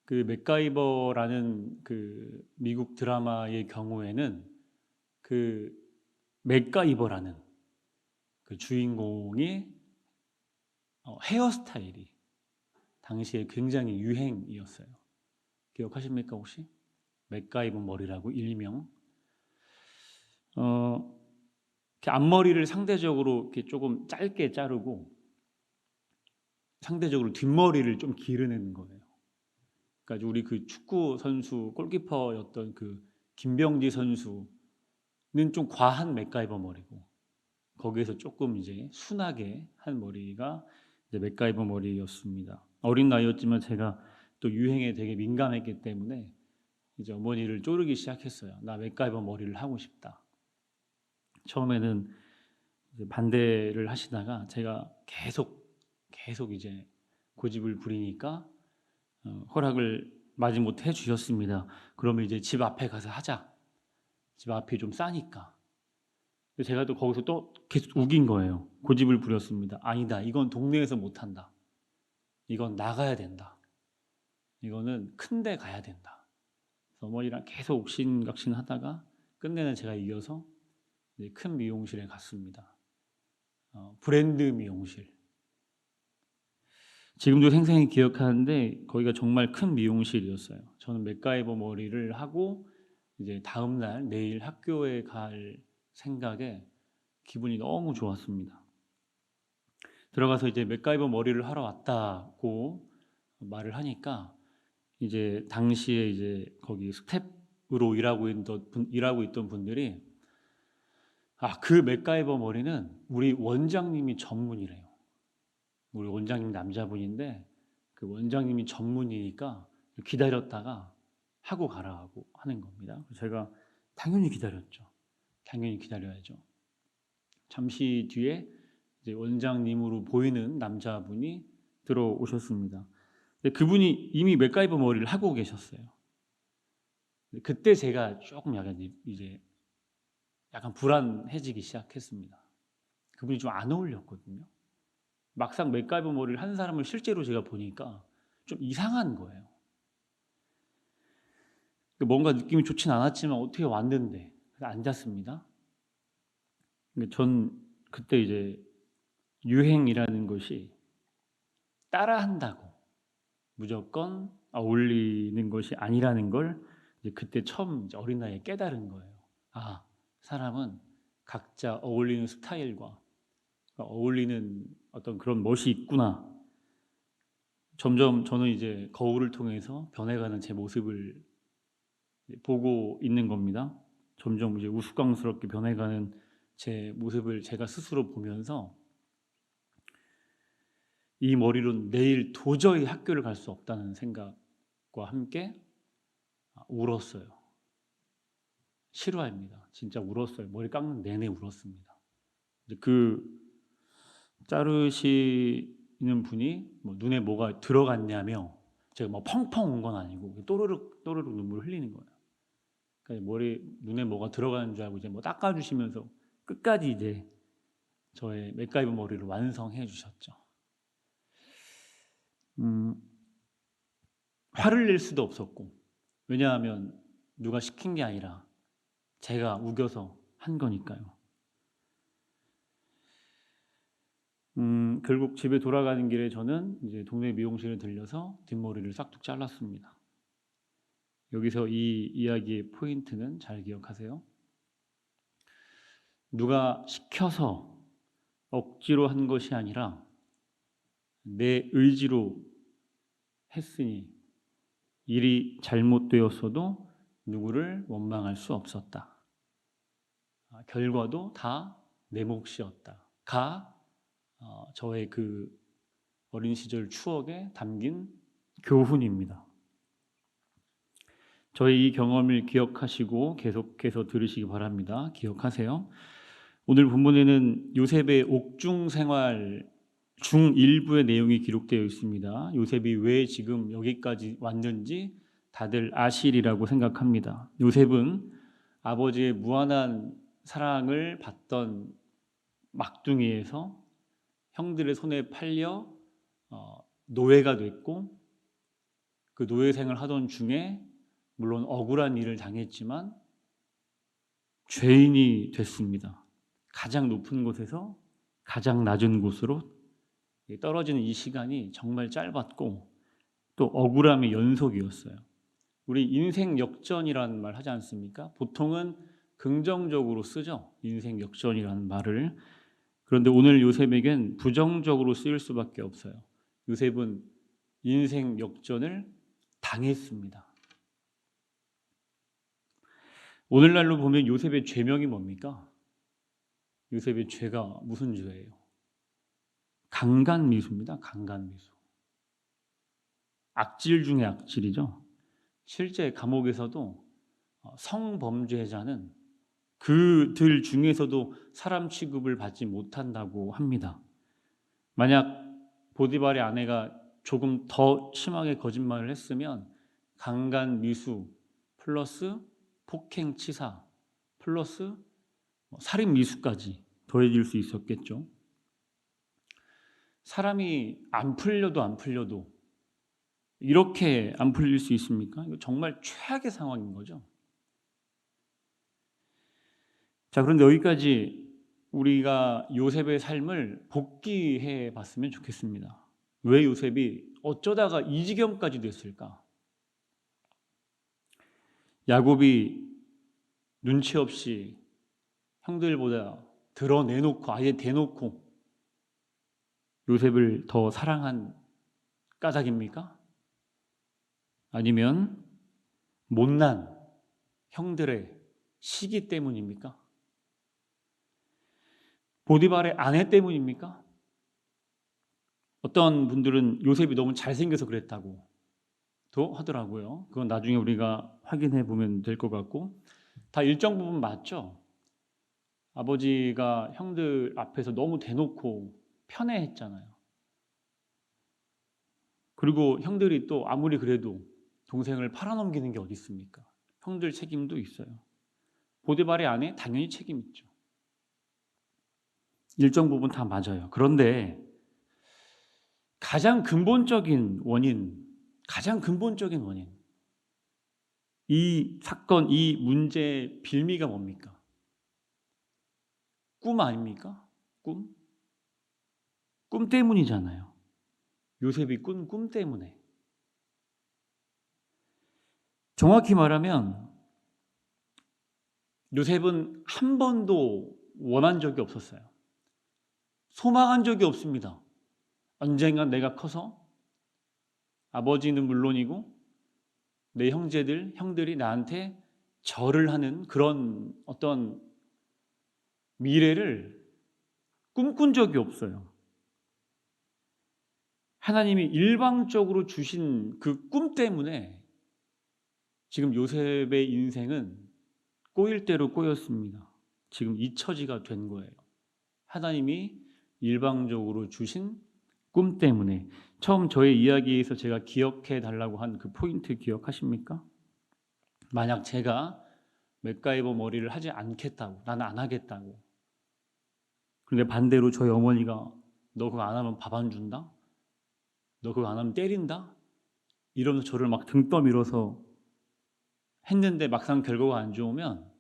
그 맥가이버라는 그 미국 드라마의 경우에는 그 맥가이버라는 그 주인공의 헤어스타일이 당시에 굉장히 유행이었어요. 기억하십니까 혹시? 맥가이버 머리라고 일명. 이렇게 앞머리를 상대적으로 이렇게 조금 짧게 자르고 상대적으로 뒷머리를 좀 기르는 거예요. 그러니까 우리 그 축구 선수 골키퍼였던 그 김병지 선수는 좀 과한 맥가이버 머리고 거기에서 조금 이제 순하게 한 머리가 이제 맥가이버 머리였습니다. 어린 나이였지만 제가 또 유행에 되게 민감했기 때문에 이제 어머니를 쪼르기 시작했어요. 나 맥가이버 머리를 하고 싶다. 처음에는 이제 반대를 하시다가 제가 계속 이제 고집을 부리니까 허락을 마지못해 해주셨습니다. 그러면 이제 집 앞에 가서 하자. 집 앞이 좀 싸니까. 제가 또 거기서 또 계속 우긴 거예요. 고집을 부렸습니다. 아니다. 이건 동네에서 못한다. 이건 나가야 된다. 이거는 큰 데 가야 된다. 그래서 어머니랑 계속 옥신각신 하다가 끝내는 제가 이겨서 이제 큰 미용실에 갔습니다. 브랜드 미용실. 지금도 생생히 기억하는데 거기가 정말 큰 미용실이었어요. 저는 맥가이버 머리를 하고 이제 다음 날 내일 학교에 갈 생각에 기분이 너무 좋았습니다. 들어가서 이제 맥가이버 머리를 하러 왔다고 말을 하니까 이제 당시에 이제 거기 스텝으로 일하고 있던 분들이 그 맥가이버 머리는 우리 원장님이 전문이래요. 우리 원장님 남자분인데 그 원장님이 전문이니까 기다렸다가 하고 가라고 하는 겁니다. 제가 당연히 기다렸죠. 당연히 기다려야죠. 잠시 뒤에 이제 원장님으로 보이는 남자분이 들어오셨습니다. 근데 그분이 이미 맥가이버 머리를 하고 계셨어요. 그때 제가 조금 약간 불안해지기 시작했습니다. 그분이 좀 안 어울렸거든요. 막상 맥가이버 머리를 한 사람을 실제로 제가 보니까 좀 이상한 거예요. 뭔가 느낌이 좋진 않았지만 어떻게 왔는데 그래서 앉았습니다. 전 그때 이제 유행이라는 것이 따라한다고 무조건 어울리는 것이 아니라는 걸 이제 그때 처음 이제 어린 나이에 깨달은 거예요. 사람은 각자 어울리는 스타일과 어울리는 어떤 그런 멋이 있구나. 점점 저는 이제 거울을 통해서 변해가는 제 모습을 보고 있는 겁니다. 점점 이제 우스꽝스럽게 변해가는 제 모습을 제가 스스로 보면서 이 머리로는 내일 도저히 학교를 갈 수 없다는 생각과 함께 울었어요. 실화입니다. 진짜 울었어요. 머리 깎는 내내 울었습니다. 그 자르시는 분이 뭐 눈에 뭐가 들어갔냐며 제가 뭐 펑펑 온 건 아니고 또르륵 또르륵 눈물 흘리는 거예요. 그러니까 눈에 뭐가 들어가는 줄 알고 이제 뭐 닦아주시면서 끝까지 이제 저의 맥가이버 머리를 완성해 주셨죠. 화를 낼 수도 없었고, 왜냐하면 누가 시킨 게 아니라 제가 우겨서 한 거니까요. 결국 집에 돌아가는 길에 저는 이제 동네 미용실에 들려서 뒷머리를 싹둑 잘랐습니다. 여기서 이 이야기의 포인트는 잘 기억하세요. 누가 시켜서 억지로 한 것이 아니라 내 의지로 했으니 일이 잘못되었어도 누구를 원망할 수 없었다. 결과도 다 내 몫이었다. 저의 그 어린 시절 추억에 담긴 교훈입니다. 저의 이 경험을 기억하시고 계속해서 들으시기 바랍니다. 기억하세요. 오늘 본문에는 요셉의 옥중 생활 중일부의 내용이 기록되어 있습니다. 요셉이 왜 지금 여기까지 왔는지 다들 아시리라고 생각합니다. 요셉은 아버지의 무한한 사랑을 받던 막둥이에서 형들의 손에 팔려 노예가 됐고, 그 노예생을 하던 중에 물론 억울한 일을 당했지만 죄인이 됐습니다. 가장 높은 곳에서 가장 낮은 곳으로 떨어지는 이 시간이 정말 짧았고 또 억울함의 연속이었어요. 우리 인생 역전이라는 말 하지 않습니까? 보통은 긍정적으로 쓰죠. 인생 역전이라는 말을. 그런데 오늘 요셉에겐 부정적으로 쓰일 수밖에 없어요. 요셉은 인생 역전을 당했습니다. 오늘날로 보면 요셉의 죄명이 뭡니까? 요셉의 죄가 무슨 죄예요? 강간미수입니다. 강간미수. 악질 중에 악질이죠. 실제 감옥에서도 성범죄자는 그들 중에서도 사람 취급을 받지 못한다고 합니다. 만약 보디발의 아내가 조금 더 심하게 거짓말을 했으면 강간미수 플러스 폭행치사 플러스 살인미수까지 더해질 수 있었겠죠. 사람이 안 풀려도 이렇게 안 풀릴 수 있습니까? 이거 정말 최악의 상황인 거죠. 자, 그런데 여기까지 우리가 요셉의 삶을 복기해 봤으면 좋겠습니다. 왜 요셉이 어쩌다가 이 지경까지 됐을까? 야곱이 눈치 없이 형들보다 드러내놓고 아예 대놓고 요셉을 더 사랑한 까닭입니까? 아니면 못난 형들의 시기 때문입니까? 보디발의 아내 때문입니까? 어떤 분들은 요셉이 너무 잘생겨서 그랬다고 도 하더라고요. 그건 나중에 우리가 확인해 보면 될 것 같고, 다 일정 부분 맞죠? 아버지가 형들 앞에서 너무 대놓고 편애했잖아요. 그리고 형들이 또 아무리 그래도 동생을 팔아넘기는 게 어디 있습니까? 형들 책임도 있어요. 보디발의 아내 당연히 책임 있죠. 일정 부분 다 맞아요. 그런데 가장 근본적인 원인, 이 사건, 이 문제의 빌미가 뭡니까? 꿈 아닙니까? 꿈? 꿈 때문이잖아요. 요셉이 꾼 꿈 때문에. 정확히 말하면 요셉은 한 번도 원한 적이 없었어요. 소망한 적이 없습니다. 언젠간 내가 커서 아버지는 물론이고 내 형들이 나한테 절을 하는 그런 어떤 미래를 꿈꾼 적이 없어요. 하나님이 일방적으로 주신 그 꿈 때문에 지금 요셉의 인생은 꼬일 대로 꼬였습니다. 지금 이 처지가 된 거예요. 하나님이 일방적으로 주신 꿈 때문에. 처음 저의 이야기에서 제가 기억해 달라고 한 그 포인트 기억하십니까? 만약 제가 맥가이버 머리를 하지 않겠다고, 나는 안 하겠다고, 그런데 반대로 저희 어머니가 너 그거 안 하면 밥 안 준다? 너 그거 안 하면 때린다? 이러면서 저를 막 등 떠밀어서 했는데 막상 결과가 안 좋으면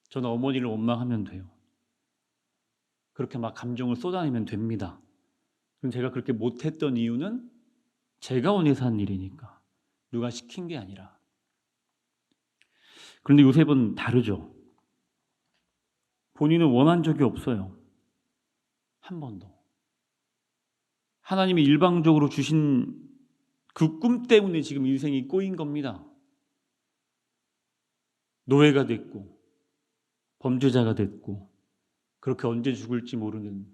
저는 어머니를 원망하면 돼요. 그렇게 막 감정을 쏟아내면 됩니다. 그럼 제가 그렇게 못했던 이유는 제가 원해서 한 일이니까, 누가 시킨 게 아니라. 그런데 요셉은 다르죠. 본인은 원한 적이 없어요. 한 번도. 하나님이 일방적으로 주신 그 꿈 때문에 지금 인생이 꼬인 겁니다. 노예가 됐고 범죄자가 됐고 그렇게 언제 죽을지 모르는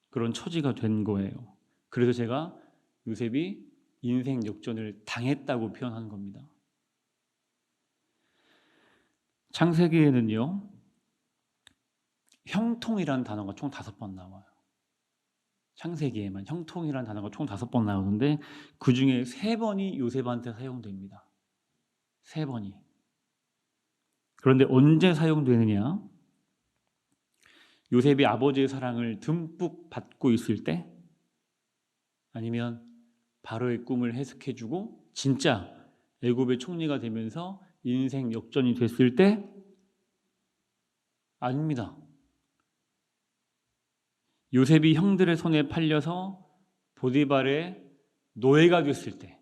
그런 처지가 된 거예요. 그래서 제가 요셉이 인생 역전을 당했다고 표현한 겁니다. 창세기에는요, 형통이라는 단어가 총 5번 나와요. 창세기에만 형통이라는 단어가 총 5번 나오는데 그 중에 3번이 요셉한테 사용됩니다. 3번이. 그런데 언제 사용되느냐? 요셉이 아버지의 사랑을 듬뿍 받고 있을 때, 아니면 바로의 꿈을 해석해주고 진짜 애굽의 총리가 되면서 인생 역전이 됐을 때? 아닙니다. 요셉이 형들의 손에 팔려서 보디발의 노예가 됐을 때,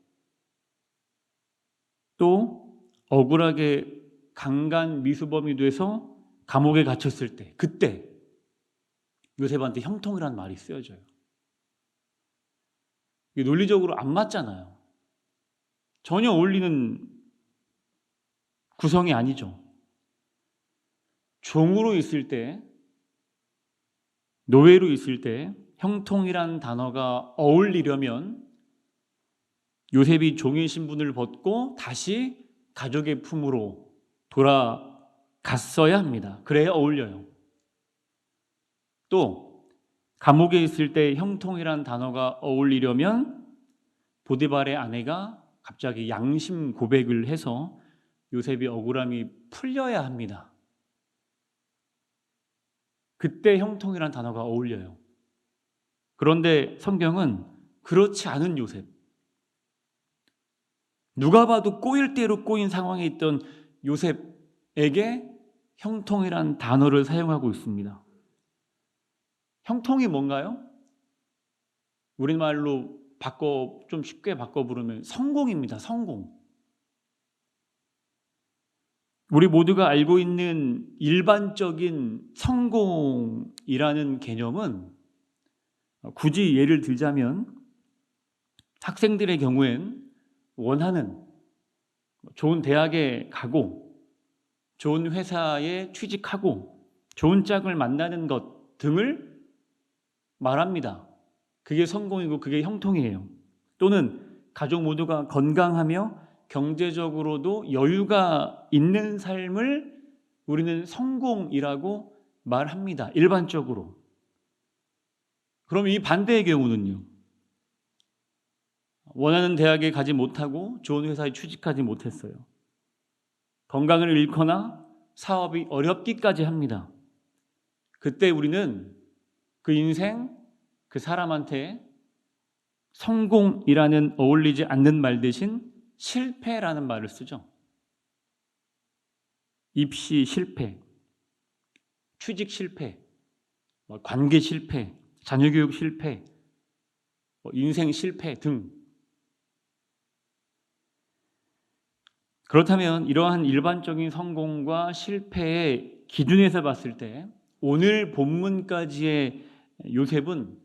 또 억울하게 강간 미수범이 돼서 감옥에 갇혔을 때, 그때 요셉한테 형통이라는 말이 쓰여져요. 이게 논리적으로 안 맞잖아요. 전혀 어울리는 구성이 아니죠. 종으로 있을 때, 노예로 있을 때 형통이란 단어가 어울리려면 요셉이 종의 신분을 벗고 다시 가족의 품으로 돌아갔어야 합니다. 그래야 어울려요. 또 감옥에 있을 때 형통이란 단어가 어울리려면 보디발의 아내가 갑자기 양심 고백을 해서 요셉이 억울함이 풀려야 합니다. 그때 형통이란 단어가 어울려요. 그런데 성경은 그렇지 않은 요셉, 누가 봐도 꼬일 대로 꼬인 상황에 있던 요셉에게 형통이란 단어를 사용하고 있습니다. 형통이 뭔가요? 우리말로 좀 쉽게 바꿔 부르면 성공입니다. 성공. 우리 모두가 알고 있는 일반적인 성공이라는 개념은, 굳이 예를 들자면 학생들의 경우엔 원하는 좋은 대학에 가고 좋은 회사에 취직하고 좋은 짝을 만나는 것 등을 말합니다. 그게 성공이고 그게 형통이에요. 또는 가족 모두가 건강하며 경제적으로도 여유가 있는 삶을 우리는 성공이라고 말합니다. 일반적으로. 그럼 이 반대의 경우는요? 원하는 대학에 가지 못하고 좋은 회사에 취직하지 못했어요. 건강을 잃거나 사업이 어렵기까지 합니다. 그때 우리는 그 인생, 그 사람한테 성공이라는 어울리지 않는 말 대신 실패라는 말을 쓰죠. 입시 실패, 취직 실패, 관계 실패, 자녀교육 실패, 인생 실패 등. 그렇다면 이러한 일반적인 성공과 실패의 기준에서 봤을 때 오늘 본문까지의 요셉은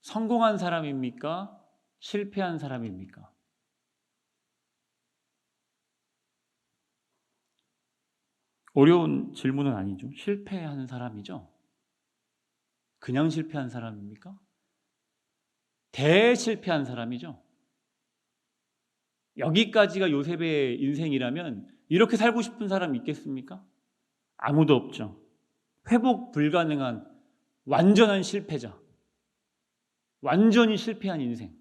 성공한 사람입니까? 실패한 사람입니까? 어려운 질문은 아니죠. 실패한 사람이죠. 그냥 실패한 사람입니까? 대실패한 사람이죠. 여기까지가 요셉의 인생이라면 이렇게 살고 싶은 사람 있겠습니까? 아무도 없죠. 회복 불가능한 완전한 실패자. 완전히 실패한 인생,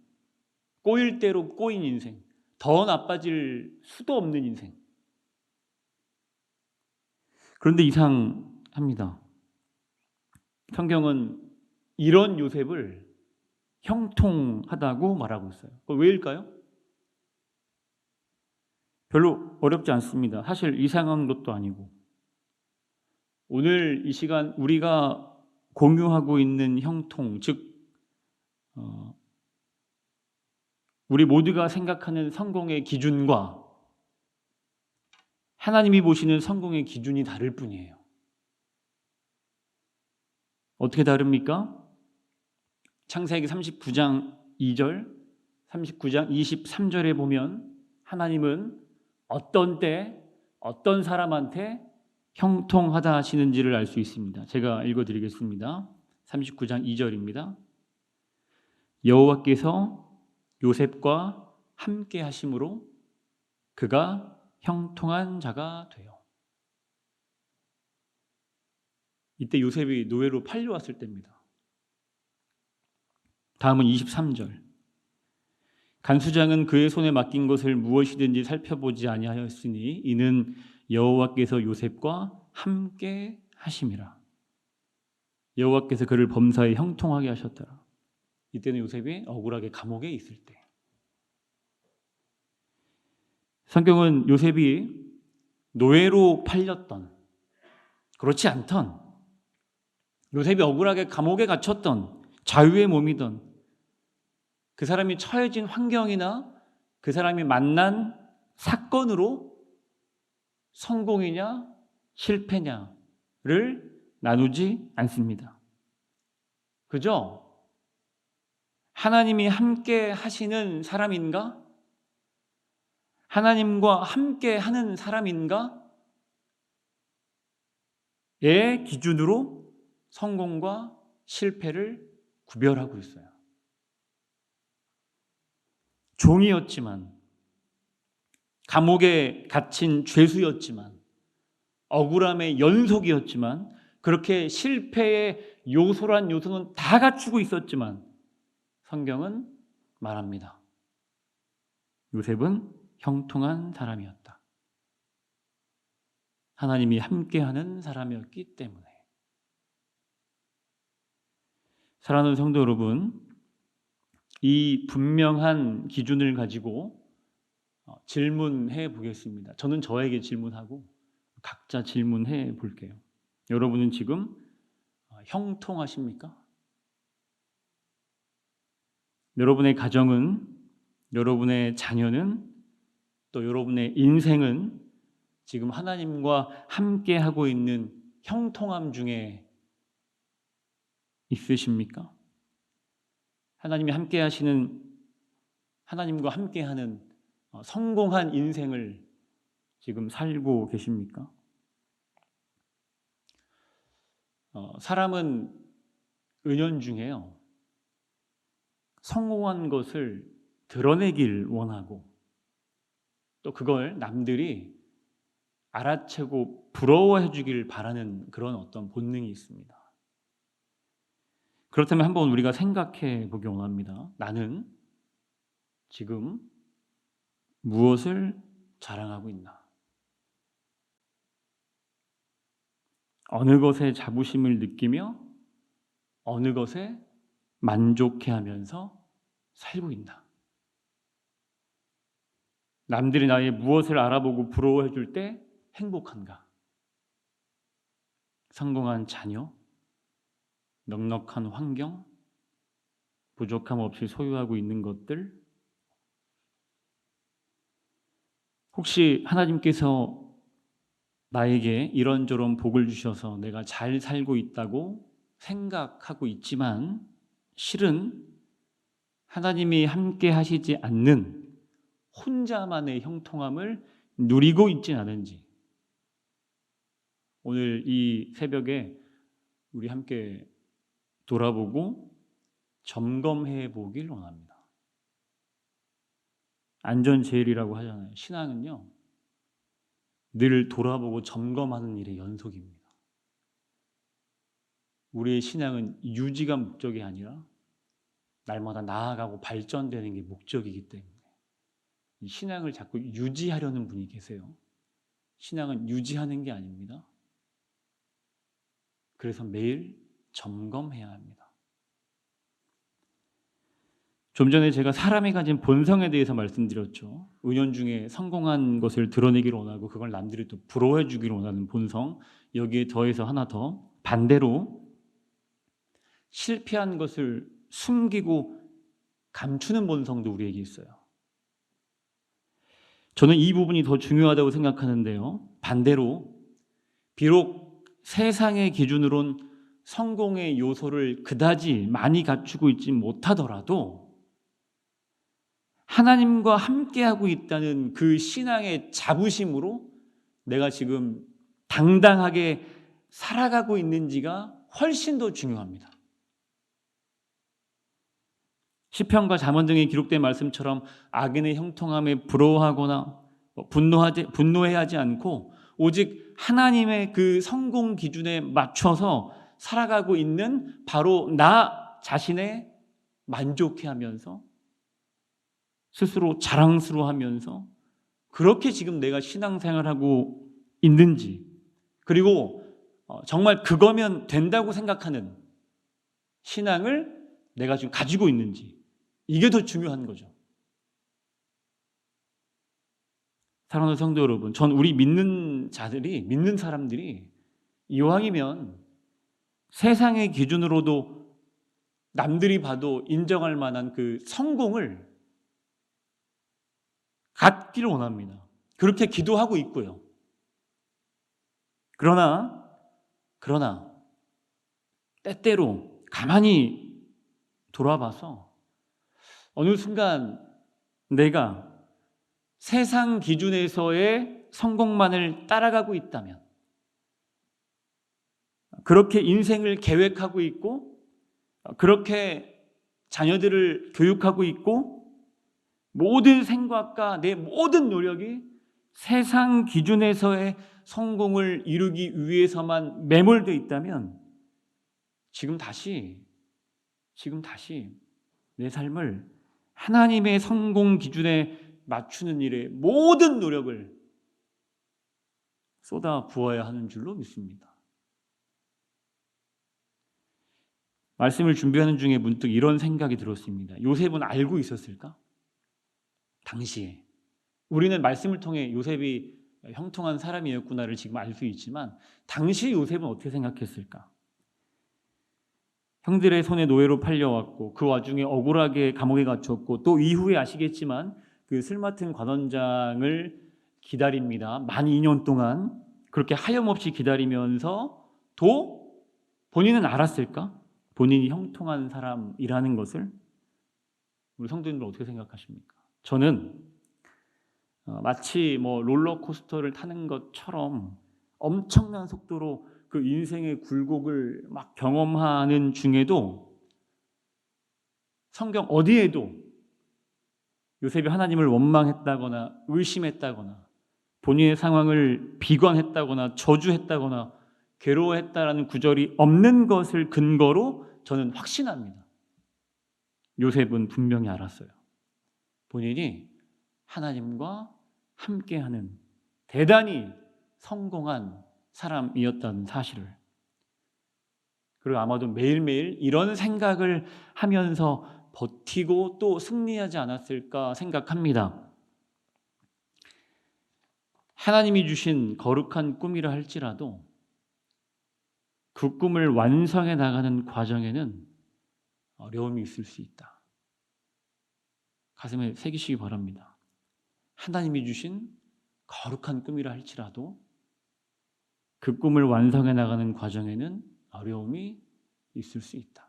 꼬일 대로 꼬인 인생, 더 나빠질 수도 없는 인생. 그런데 이상합니다. 성경은 이런 요셉을 형통하다고 말하고 있어요. 왜일까요? 별로 어렵지 않습니다. 사실 이상한 것도 아니고, 오늘 이 시간 우리가 공유하고 있는 형통, 즉 우리 모두가 생각하는 성공의 기준과 하나님이 보시는 성공의 기준이 다를 뿐이에요. 어떻게 다릅니까? 창세기 39장 2절, 39장 23절에 보면 하나님은 어떤 때, 어떤 사람한테 형통하다 하시는지를 알 수 있습니다. 제가 읽어드리겠습니다. 39장 2절입니다. 여호와께서 요셉과 함께 하심으로 그가 형통한 자가 되어. 이때 요셉이 노예로 팔려왔을 때입니다. 다음은 23절. 간수장은 그의 손에 맡긴 것을 무엇이든지 살펴보지 아니하였으니 이는 여호와께서 요셉과 함께 하심이라. 여호와께서 그를 범사에 형통하게 하셨더라. 이때는 요셉이 억울하게 감옥에 있을 때. 성경은 요셉이 노예로 팔렸던, 그렇지 않던, 요셉이 억울하게 감옥에 갇혔던, 자유의 몸이던, 그 사람이 처해진 환경이나 그 사람이 만난 사건으로 성공이냐 실패냐를 나누지 않습니다. 그죠? 하나님이 함께 하시는 사람인가? 하나님과 함께 하는 사람인가? 의 기준으로 성공과 실패를 구별하고 있어요. 종이었지만, 감옥에 갇힌 죄수였지만, 억울함의 연속이었지만, 그렇게 실패의 요소란 요소는 다 갖추고 있었지만 성경은 말합니다. 요셉은 형통한 사람이었다. 하나님이 함께하는 사람이었기 때문에. 사랑하는 성도 여러분, 이 분명한 기준을 가지고 질문해 보겠습니다. 저는 저에게 질문하고 각자 질문해 볼게요. 여러분은 지금 형통하십니까? 여러분의 가정은, 여러분의 자녀는, 또 여러분의 인생은 지금 하나님과 함께 하고 있는 형통함 중에 있으십니까? 하나님이 함께 하시는, 하나님과 함께 하는 성공한 인생을 지금 살고 계십니까? 사람은 은연중에요, 성공한 것을 드러내길 원하고 또 그걸 남들이 알아채고 부러워해 주길 바라는 그런 어떤 본능이 있습니다. 그렇다면 한번 우리가 생각해 보기 원합니다. 나는 지금 무엇을 자랑하고 있나? 어느 것에 자부심을 느끼며 어느 것에 만족해하면서 살고 있나? 남들이 나의 무엇을 알아보고 부러워해 줄 때 행복한가? 성공한 자녀, 넉넉한 환경, 부족함 없이 소유하고 있는 것들, 혹시 하나님께서 나에게 이런저런 복을 주셔서 내가 잘 살고 있다고 생각하고 있지만 실은 하나님이 함께 하시지 않는 혼자만의 형통함을 누리고 있지 않은지, 오늘 이 새벽에 우리 함께 돌아보고 점검해 보길 원합니다. 안전제일이라고 하잖아요. 신앙은요, 늘 돌아보고 점검하는 일의 연속입니다. 우리의 신앙은 유지가 목적이 아니라 날마다 나아가고 발전되는 게 목적이기 때문에 이 신앙을 자꾸 유지하려는 분이 계세요. 신앙은 유지하는 게 아닙니다. 그래서 매일 점검해야 합니다. 좀 전에 제가 사람이 가진 본성에 대해서 말씀드렸죠. 은연중에 성공한 것을 드러내기를 원하고 그걸 남들이 또 부러워해 주기를 원하는 본성. 여기에 더해서 하나 더, 반대로 실패한 것을 숨기고 감추는 본성도 우리에게 있어요. 저는 이 부분이 더 중요하다고 생각하는데요. 반대로 비록 세상의 기준으론 성공의 요소를 그다지 많이 갖추고 있지 못하더라도 하나님과 함께하고 있다는 그 신앙의 자부심으로 내가 지금 당당하게 살아가고 있는지가 훨씬 더 중요합니다. 시편과 잠언 등에 기록된 말씀처럼 악인의 형통함에 부러워하거나 분노해야 하지 않고 오직 하나님의 그 성공 기준에 맞춰서 살아가고 있는 바로 나 자신에 만족해하면서 스스로 자랑스러워하면서 그렇게 지금 내가 신앙생활하고 있는지, 그리고 정말 그거면 된다고 생각하는 신앙을 내가 지금 가지고 있는지, 이게 더 중요한 거죠. 사랑하는 성도 여러분, 전 우리 믿는 사람들이 이왕이면 세상의 기준으로도 남들이 봐도 인정할 만한 그 성공을 갖기를 원합니다. 그렇게 기도하고 있고요. 그러나 때때로 가만히 돌아봐서 어느 순간 내가 세상 기준에서의 성공만을 따라가고 있다면, 그렇게 인생을 계획하고 있고 그렇게 자녀들을 교육하고 있고 모든 생각과 내 모든 노력이 세상 기준에서의 성공을 이루기 위해서만 매몰되어 있다면 지금 다시 내 삶을 하나님의 성공 기준에 맞추는 일에 모든 노력을 쏟아 부어야 하는 줄로 믿습니다. 말씀을 준비하는 중에 문득 이런 생각이 들었습니다. 요셉은 알고 있었을까? 당시에 우리는 말씀을 통해 요셉이 형통한 사람이었구나를 지금 알 수 있지만 당시 요셉은 어떻게 생각했을까? 형들의 손에 노예로 팔려왔고 그 와중에 억울하게 감옥에 갇혔고 또 이후에 아시겠지만 그 술 맡은 관원장을 기다립니다. 만 2년 동안 그렇게 하염없이 기다리면서 도 본인은 알았을까? 본인이 형통한 사람이라는 것을. 우리 성도님들 어떻게 생각하십니까? 저는 마치 롤러코스터를 타는 것처럼 엄청난 속도로 그 인생의 굴곡을 막 경험하는 중에도 성경 어디에도 요셉이 하나님을 원망했다거나 의심했다거나 본인의 상황을 비관했다거나 저주했다거나 괴로워했다라는 구절이 없는 것을 근거로 저는 확신합니다. 요셉은 분명히 알았어요. 본인이 하나님과 함께하는 대단히 성공한 사람이었다는 사실을. 그리고 아마도 매일매일 이런 생각을 하면서 버티고 또 승리하지 않았을까 생각합니다. 하나님이 주신 거룩한 꿈이라 할지라도 그 꿈을 완성해 나가는 과정에는 어려움이 있을 수 있다. 가슴에 새기시기 바랍니다. 하나님이 주신 거룩한 꿈이라 할지라도 그 꿈을 완성해 나가는 과정에는 어려움이 있을 수 있다.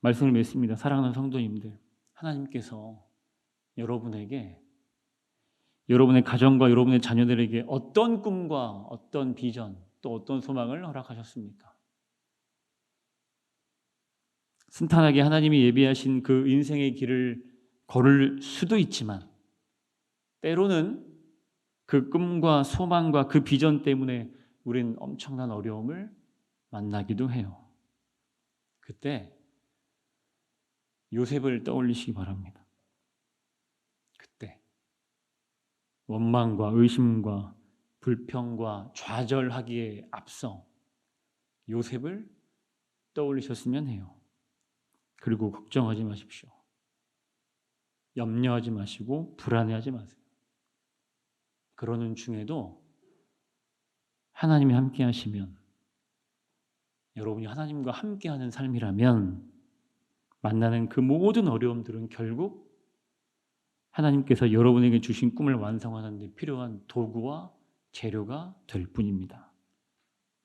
말씀을 맺습니다. 사랑하는 성도님들, 하나님께서 여러분에게, 여러분의 가정과 여러분의 자녀들에게 어떤 꿈과 어떤 비전, 또 어떤 소망을 허락하셨습니까? 순탄하게 하나님이 예비하신 그 인생의 길을 걸을 수도 있지만 때로는 그 꿈과 소망과 그 비전 때문에 우린 엄청난 어려움을 만나기도 해요. 그때 요셉을 떠올리시기 바랍니다. 그때 원망과 의심과 불평과 좌절하기에 앞서 요셉을 떠올리셨으면 해요. 그리고 걱정하지 마십시오. 염려하지 마시고 불안해하지 마세요. 그러는 중에도 하나님이 함께 하시면, 여러분이 하나님과 함께하는 삶이라면 만나는 그 모든 어려움들은 결국 하나님께서 여러분에게 주신 꿈을 완성하는 데 필요한 도구와 재료가 될 뿐입니다.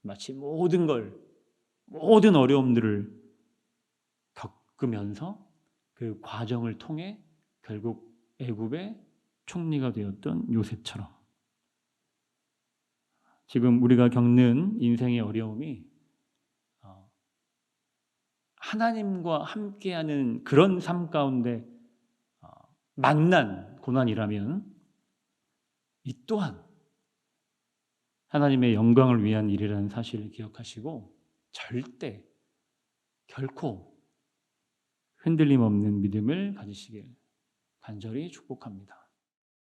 마치 모든 어려움들을 겪으면서 그 과정을 통해 결국 애굽의 총리가 되었던 요셉처럼 지금 우리가 겪는 인생의 어려움이 하나님과 함께하는 그런 삶 가운데 만난 고난이라면 이 또한 하나님의 영광을 위한 일이라는 사실을 기억하시고 절대 결코 흔들림 없는 믿음을 가지시길 간절히 축복합니다.